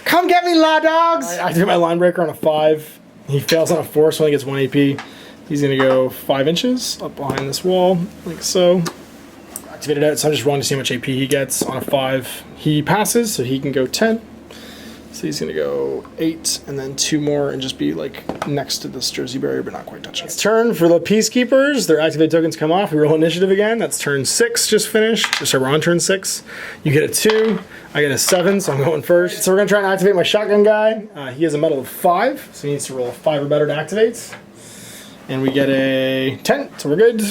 Come get me, la dogs! I activate my line breaker on a 5. He fails on a 4, so he only gets 1 AP. He's going to go 5 inches up behind this wall, like so. Activated out, so I'm just rolling to see how much AP he gets on a 5. He passes, so he can go 10. So he's going to go 8, and then 2 more, and just be like next to this Jersey barrier, but not quite touching. It's turn for the Peacekeepers. Their activate tokens come off. We roll initiative again. That's turn 6 just finished. So we're on turn 6. You get a 2. I get a 7, so I'm going first. So we're going to try and activate my shotgun guy. He has a medal of 5, so he needs to roll a 5 or better to activate. And we get a 10, so we're good.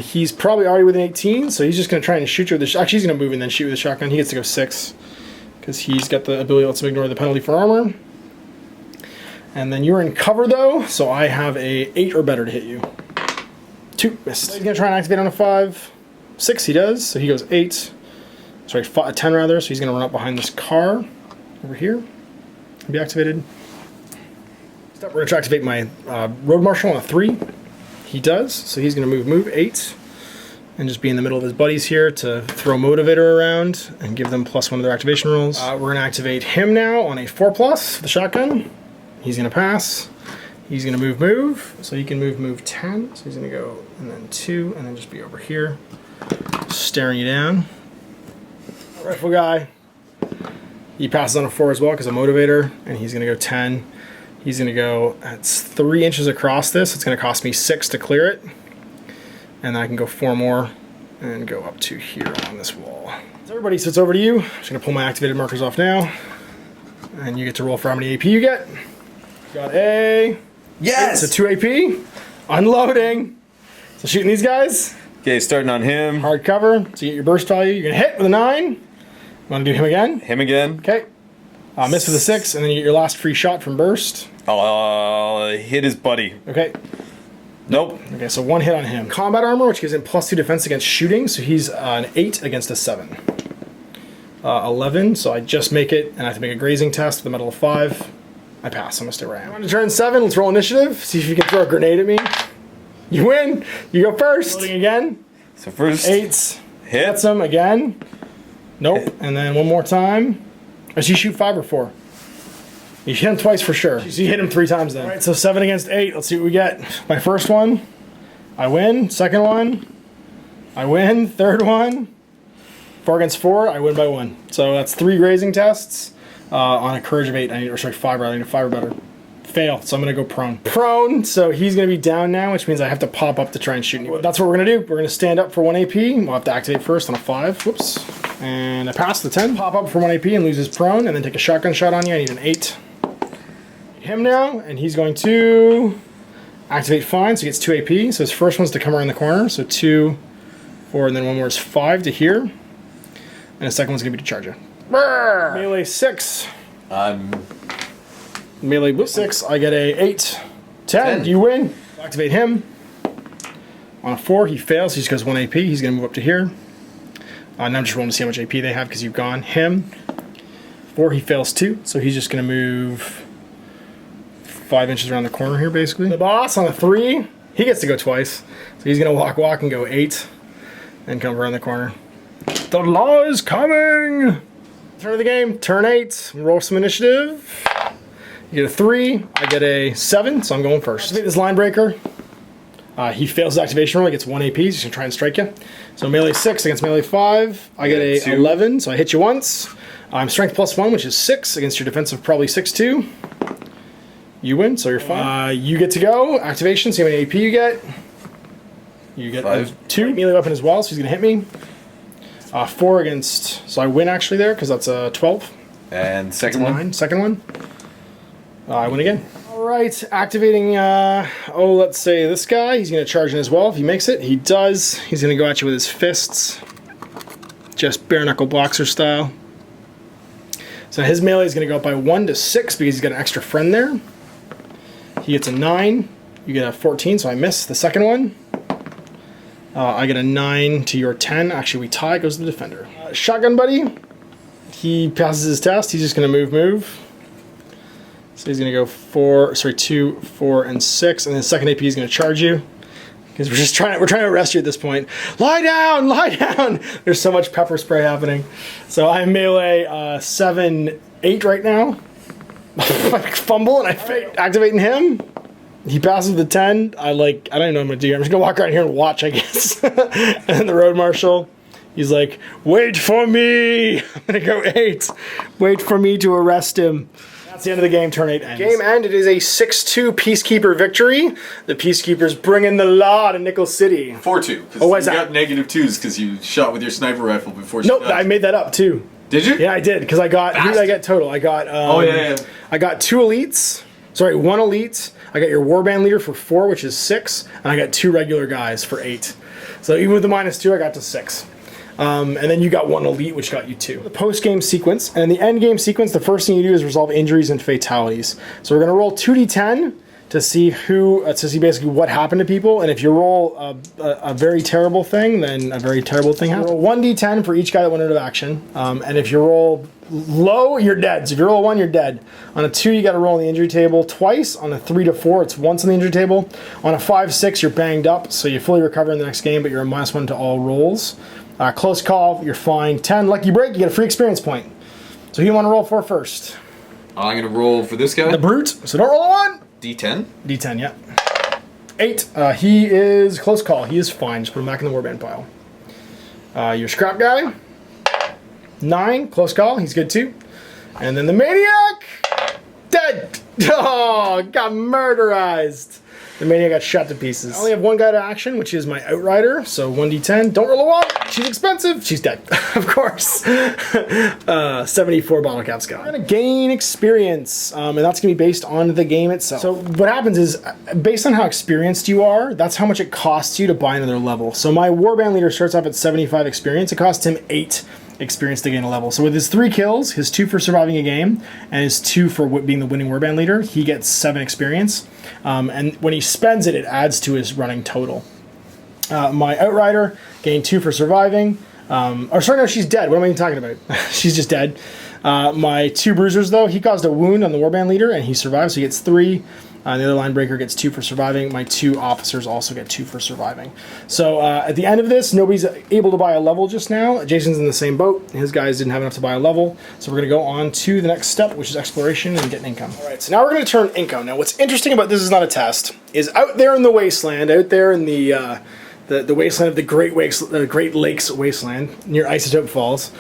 He's probably already with an 18, so he's just going to try and shoot you with the actually, he's going to move and then shoot with the shotgun. He gets to go 6. Because he's got the ability to let him ignore the penalty for armor. And then you're in cover though, so I have a 8 or better to hit you. 2, missed. So he's going to try and activate on a 5. 6 he does, so he goes 8. Sorry, 10 rather, so he's going to run up behind this car over here and be activated. We're going to activate my road marshal on a 3. He does, so he's going to move 8. And just be in the middle of his buddies here to throw motivator around and give them +1 of their activation rolls. We're going to activate him now on a 4+ for the shotgun. He's going to pass. He's going to move, so he can move 10. So he's going to go and then 2, and then just be over here, staring you down. Rifle guy. He passes on a 4 as well because of motivator, and he's going to go 10. He's going to go, that's 3 inches across this. It's going to cost me 6 to clear it. And then I can go 4 more and go up to here on this wall. So everybody, so it's over to you. I'm just going to pull my activated markers off now. And you get to roll for how many AP you get. Got a... Yes! It's a 2 AP. Unloading. So shooting these guys. Okay, starting on him. Hard cover. So you get your burst value. You're going to hit with a 9. You want to do him again? Him again. Okay. Miss with a 6, and then you get your last free shot from burst. I'll hit his buddy. Okay. Nope. Okay, so 1 hit on him. Combat armor, which gives him +2 defense against shooting, so he's an 8 against a 7. 11, so I just make it, and I have to make a grazing test with a medal of 5. I pass, I'm gonna stay where I am. On to turn 7, let's roll initiative, see if you can throw a grenade at me. You win, you go first. Loading again. So first 8s, hits him again. Nope, and then 1 more time. Does he shoot 5 or 4? You hit him twice for sure. So you hit him 3 times then. All right, so 7 against 8. Let's see what we get. My first one, I win. Second one, I win. Third one, 4 against 4, I win by 1. So that's 3 grazing tests on a courage of 8. I need, or sorry, 5 rather. I need a 5 or better. Fail. So I'm gonna go prone. Prone. So he's gonna be down now, which means I have to pop up to try and shoot him. That's what we're gonna do. We're gonna stand up for 1 AP. We'll have to activate first on a 5. Whoops. And I pass the 10. Pop up for 1 AP and lose his prone, and then take a shotgun shot on you. I need an 8. Him now, and he's going to activate fine, so he gets 2 AP. So his first one's to come around the corner, so 2, 4, and then 1 more is 5 to here. And the second one's gonna be to charge you. Melee 6. Melee 6, I get a 8. 10, you win. Activate him. On a 4, he fails, he just goes 1 AP. He's gonna move up to here. Now I'm just rolling to see how much AP they have because you've gone. Him. 4, he fails 2, so he's just gonna move 5 inches around the corner here, basically. The boss on a 3, he gets to go twice. So he's gonna walk and go 8 and come around the corner. The law is coming! Turn of the game, turn 8, roll some initiative. You get a 3, I get a 7, so I'm going first. Activate this line breaker. He fails his activation roll, he gets 1 AP, he's gonna try and strike you. So melee 6 against melee 5, I get a 11, so I hit you once. I'm strength +1, which is 6, against your defensive probably 6-2. You win, so you're fine. You get to go. Activation, see how many AP you get. You get 2. Melee weapon as well, so he's going to hit me. 4 against... So I win actually there, because that's a 12. And second one? 9. Second one. I win again. Alright, activating... let's say this guy. He's going to charge in as well. If he makes it, he does. He's going to go at you with his fists. Just bare knuckle boxer style. So his melee is going to go up by 1 to 6 because he's got an extra friend there. He gets a 9. You get a 14, so I miss the second one. I get a 9 to your 10. Actually, we tie. Goes to the defender. Shotgun buddy. He passes his test. He's just going to move. So he's going to go 2, 4, and 6. And then second AP is going to charge you. Because we're trying to arrest you at this point. Lie down! Lie down! There's so much pepper spray happening. So I'm melee 7, 8 right now. I fumble and I activating him. He passes the 10. I don't even know what I'm gonna do. I'm just gonna walk around here and watch, I guess. And then the road marshal, he's like, "Wait for me!" I'm gonna go 8. Wait for me to arrest him. That's the end of the game. Turn 8 ends. Game end. It is a 6-2 Peacekeeper victory. The Peacekeepers bringing the law to Nickel City. 4-2. Oh, what's you that? got -2s because you shot with your sniper rifle before. Nope, I made that up too. Did you? Yeah, I did, because I got... Who did I get total? I got... I got 2 elites. Sorry, 1 elite. I got your warband leader for 4, which is 6. And I got 2 regular guys for 8. So even with the -2, I got to 6. And then you got 1 elite, which got you 2. The post-game sequence. And in the end-game sequence, the first thing you do is resolve injuries and fatalities. So we're going to roll 2d10 to see basically what happened to people. And if you roll a very terrible thing, then a very terrible thing happens. Roll 1d10 for each guy that went into action. And if you roll low, you're dead. So if you roll a 1, you're dead. On a 2, you got to roll on the injury table twice. On a 3 to 4, it's once on the injury table. On a 5, 6, you're banged up, so you fully recover in the next game, but you're a -1 to all rolls. Close call, you're fine. 10, lucky break, you get a free experience point. So who you want to roll for first? I'm going to roll for this guy. The brute. So don't roll a 1. D10? D10, yeah. 8. He is close call. He is fine. Just put him back in the warband pile. Your scrap guy. 9. Close call. He's good too. And then the maniac. Dead. Oh, got murderized. The maniac got shot to pieces. I only have 1 guy to action, which is my outrider. So 1d10. Don't roll a 1. She's expensive. She's dead. Of course. 74 bottle caps gone. I'm going to gain experience. And that's going to be based on the game itself. So what happens is, based on how experienced you are, that's how much it costs you to buy another level. So my warband leader starts off at 75 experience. It costs him 8 experience to gain a level. So with his 3 kills, his 2 for surviving a game, and his 2 for being the winning warband leader, he gets 7 experience. And when he spends it, it adds to his running total. My outrider gained 2 for surviving. Sorry, no, she's dead. What am I even talking about? She's just dead. My 2 bruisers, though, he caused a wound on the warband leader, and he survived, so he gets 3. The other line breaker gets 2 for surviving. My 2 officers also get 2 for surviving. So at the end of this, nobody's able to buy a level just now. Jason's in the same boat. His guys didn't have enough to buy a level. So we're going to go on to the next step, which is exploration and getting income. All right, so now we're going to turn income. Now what's interesting about This Is Not a Test is out there in the wasteland, out there in the wasteland of the Great Lakes wasteland near Isotope Falls.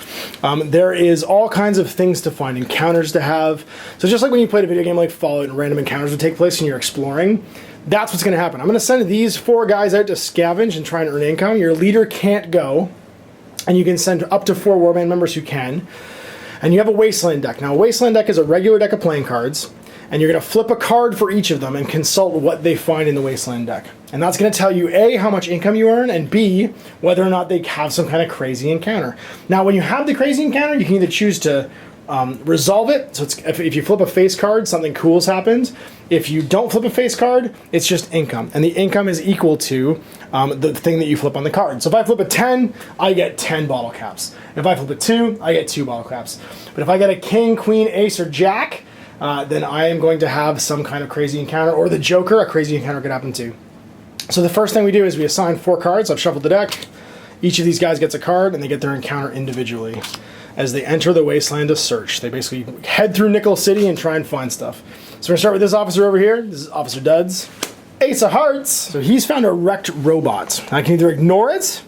There is all kinds of things to find, encounters to have. So just like when you played a video game like Fallout and random encounters would take place and you're exploring, that's what's going to happen. I'm going to send these 4 guys out to scavenge and try and earn income. Your leader can't go, and you can send up to 4 warband members who can. And you have a wasteland deck. Now a wasteland deck is a regular deck of playing cards, and you're going to flip a card for each of them and consult what they find in the wasteland deck. And that's going to tell you, A, how much income you earn, and B, whether or not they have some kind of crazy encounter. Now, when you have the crazy encounter, you can either choose to resolve it. So if you flip a face card, something cool has happened. If you don't flip a face card, it's just income. And the income is equal to the thing that you flip on the card. So if I flip a 10, I get 10 bottle caps. If I flip a 2, I get 2 bottle caps. But if I get a king, queen, ace, or jack, then I am going to have some kind of crazy encounter, or the Joker, a crazy encounter could happen too. So the first thing we do is we assign 4 cards. I've shuffled the deck. Each of these guys gets a card, and they get their encounter individually. As they enter the wasteland to search, they basically head through Nickel City and try and find stuff. So we're going to start with this officer over here. This is Officer Duds. Ace of Hearts. So he's found a wrecked robot. I can either ignore it,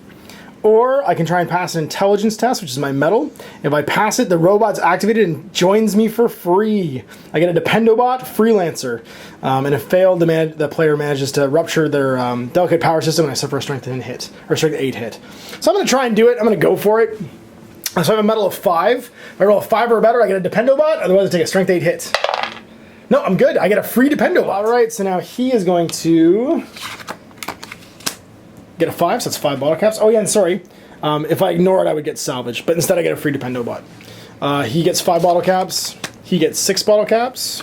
Or I can try and pass an intelligence test, which is my medal. If I pass it, the robot's activated and joins me for free. I get a Dependobot Freelancer. And if failed, the player manages to rupture their delicate power system and I suffer a strength 10 hit, or strength 8 hit. So I'm going to try and do it. I'm going to go for it. So I have a medal of 5. If I roll a 5 or better, I get a Dependobot. Otherwise, I take a strength 8 hit. No, I'm good. I get a free Dependobot. All right, so now he is going to get a 5, so that's 5 bottle caps. Oh yeah, and sorry, if I ignore it, I would get salvage, but instead I get a free Dependobot. He gets 5 bottle caps, he gets 6 bottle caps,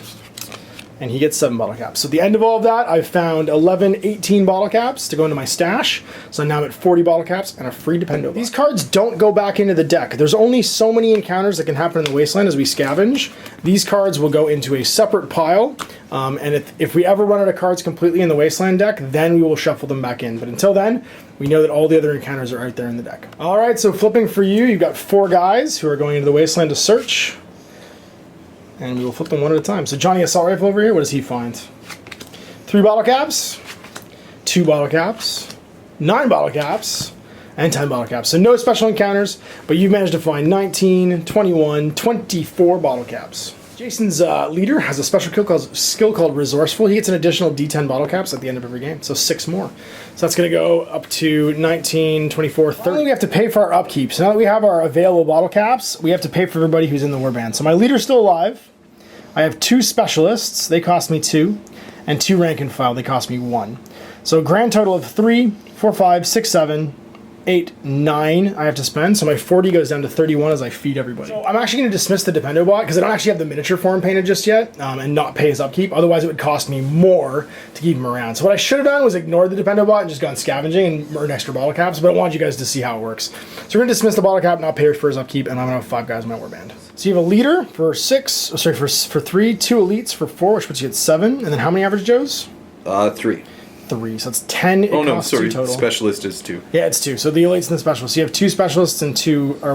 and he gets 7 bottle caps. So at the end of all of that, I've found 18 bottle caps to go into my stash. So now I'm at 40 bottle caps and a free Dependobot. These cards don't go back into the deck. There's only so many encounters that can happen in the wasteland as we scavenge. These cards will go into a separate pile. And if we ever run out of cards completely in the wasteland deck, then we will shuffle them back in. But until then, we know that all the other encounters are right there in the deck. All right, so flipping for you, you've got 4 guys who are going into the wasteland to search. And we will flip them one at a time. So Johnny Assault Rifle over here, what does he find? 3 bottle caps, 2 bottle caps, 9 bottle caps, and 10 bottle caps. So no special encounters, but you've managed to find 19, 21, 24 bottle caps. Jason's leader has a special skill called Resourceful. He gets an additional D10 bottle caps at the end of every game, so 6 more. So that's going to go up to 19, 24, 30. Finally, we have to pay for our upkeep. So now that we have our available bottle caps, we have to pay for everybody who's in the warband. So my leader's still alive. I have 2 specialists, they cost me 2, and 2 rank and file, they cost me 1. So a grand total of 3, 4, 5, 6, 7, 8, 9 I have to spend, so my 40 goes down to 31 as I feed everybody. So I'm actually going to dismiss the Dependobot because I don't actually have the miniature form painted just yet, and not pay his upkeep, otherwise it would cost me more to keep him around. So what I should have done was ignored the Dependobot and just gone scavenging and earned extra bottle caps, but I wanted you guys to see how it works. So we're going to dismiss the bottle cap, not pay for his upkeep, and I'm going to have 5 guys in my warband. So you have a leader for 6, sorry, for 3, 2 elites for 4, which puts you at 7, and then how many average Joes? 3. 3, so that's 10. Oh no, sorry, total. specialist is 2. Yeah, it's 2. So the elites and the specialists. So you have 2 specialists and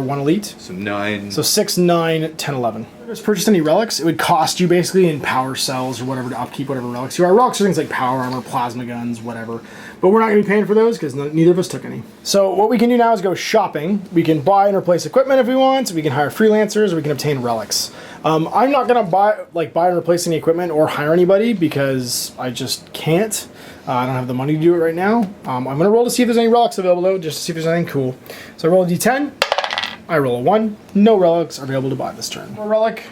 1 elite. So 9. So 6, 9, 10, 11. If you just purchased any relics, it would cost you basically in power cells or whatever to upkeep whatever relics you are. Relics are things like power armor, plasma guns, whatever. But we're not going to be paying for those because neither of us took any. So what we can do now is go shopping. We can buy and replace equipment if we want. We can hire freelancers, or we can obtain relics. I'm not going to buy and replace any equipment or hire anybody because I just can't. I don't have the money to do it right now. I'm going to roll to see if there's any relics available though, just to see if there's anything cool. So I roll a d10, I roll a 1, no relics are available to buy this turn. A relic,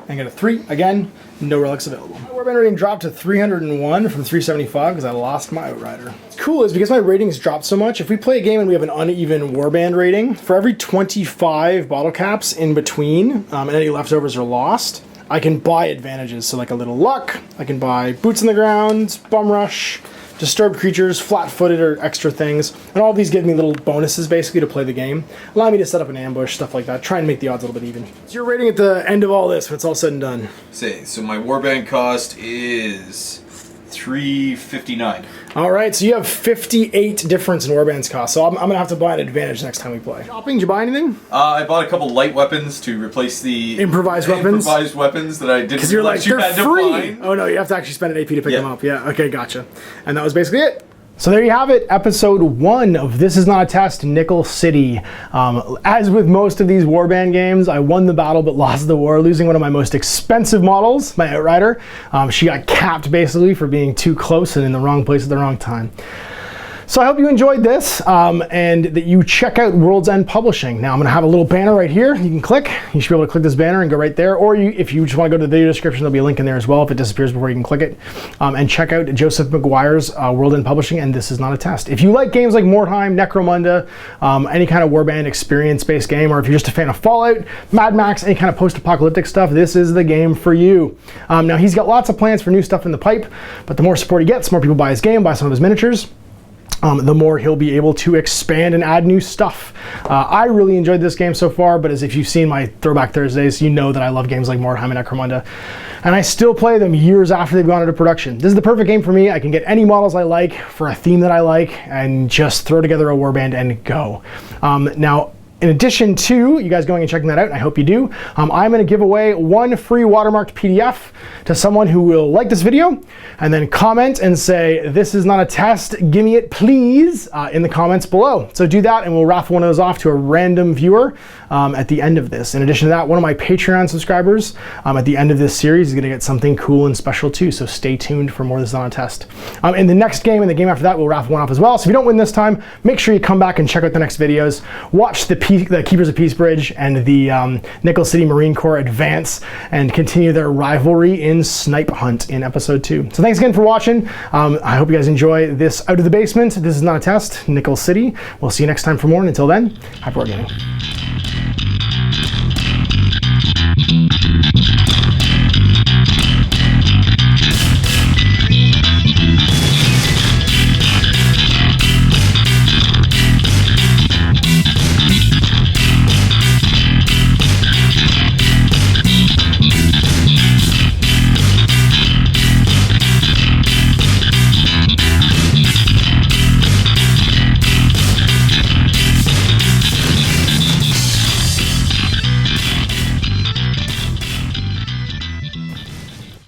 and get a 3, again, no relics available. My warband rating dropped to 301 from 375 because I lost my outrider. What's cool is because my ratings dropped so much, if we play a game and we have an uneven warband rating, for every 25 bottle caps in between, and any leftovers are lost, I can buy advantages, so like a little luck, I can buy boots on the ground, bum rush, disturbed creatures, flat-footed or extra things, and all of these give me little bonuses basically to play the game, allow me to set up an ambush, stuff like that, try and make the odds a little bit even. So your rating at the end of all this when it's all said and done? So my warband cost is 359. All right, so you have 58 difference in warband's cost, so I'm gonna have to buy an advantage next time we play. Shopping, did you buy anything? I bought a couple light weapons to replace the improvised weapons that I didn't. Because you're like, they're free. Oh no, you have to actually spend an AP to pick them up. Yeah, okay, gotcha. And that was basically it. So there you have it, episode 1 of This Is Not a Test, Nickel City. As with most of these warband games, I won the battle but lost the war, losing one of my most expensive models, my Outrider. She got capped basically for being too close and in the wrong place at the wrong time. So I hope you enjoyed this and that you check out World's End Publishing. Now I'm gonna have a little banner right here. You can click, you should be able to click this banner and go right there. Or if you just wanna go to the video description, there'll be a link in there as well if it disappears before you can click it. And check out Joseph McGuire's World End Publishing and This Is Not a Test. If you like games like Mordheim, Necromunda, any kind of warband experience-based game, or if you're just a fan of Fallout, Mad Max, any kind of post-apocalyptic stuff, this is the game for you. Now he's got lots of plans for new stuff in the pipe, but the more support he gets, the more people buy his game, buy some of his miniatures. The more he'll be able to expand and add new stuff. I really enjoyed this game so far, but as if you've seen my Throwback Thursdays, you know that I love games like Mordheim and Necromunda, and I still play them years after they've gone into production. This is the perfect game for me. I can get any models I like for a theme that I like and just throw together a warband and go. Now, In addition to you guys going and checking that out, and I hope you do, I'm going to give away one free watermarked PDF to someone who will like this video and then comment and say, "This is not a test, give me it please," in the comments below. So do that and we'll raffle one of those off to a random viewer at the end of this. In addition to that, one of my Patreon subscribers at the end of this series is going to get something cool and special too, so stay tuned for more This Is Not a Test. In the next game and the game after that, we'll raffle one off as well. So if you don't win this time, make sure you come back and check out the next videos. Watch the Keepers of Peace Bridge and the Nickel City Marine Corps advance and continue their rivalry in Snipe Hunt in episode 2. So thanks again for watching. I hope you guys enjoy this Out of the Basement. This is not a test, Nickel City. We'll see you next time for more, and until then, happy wargaming.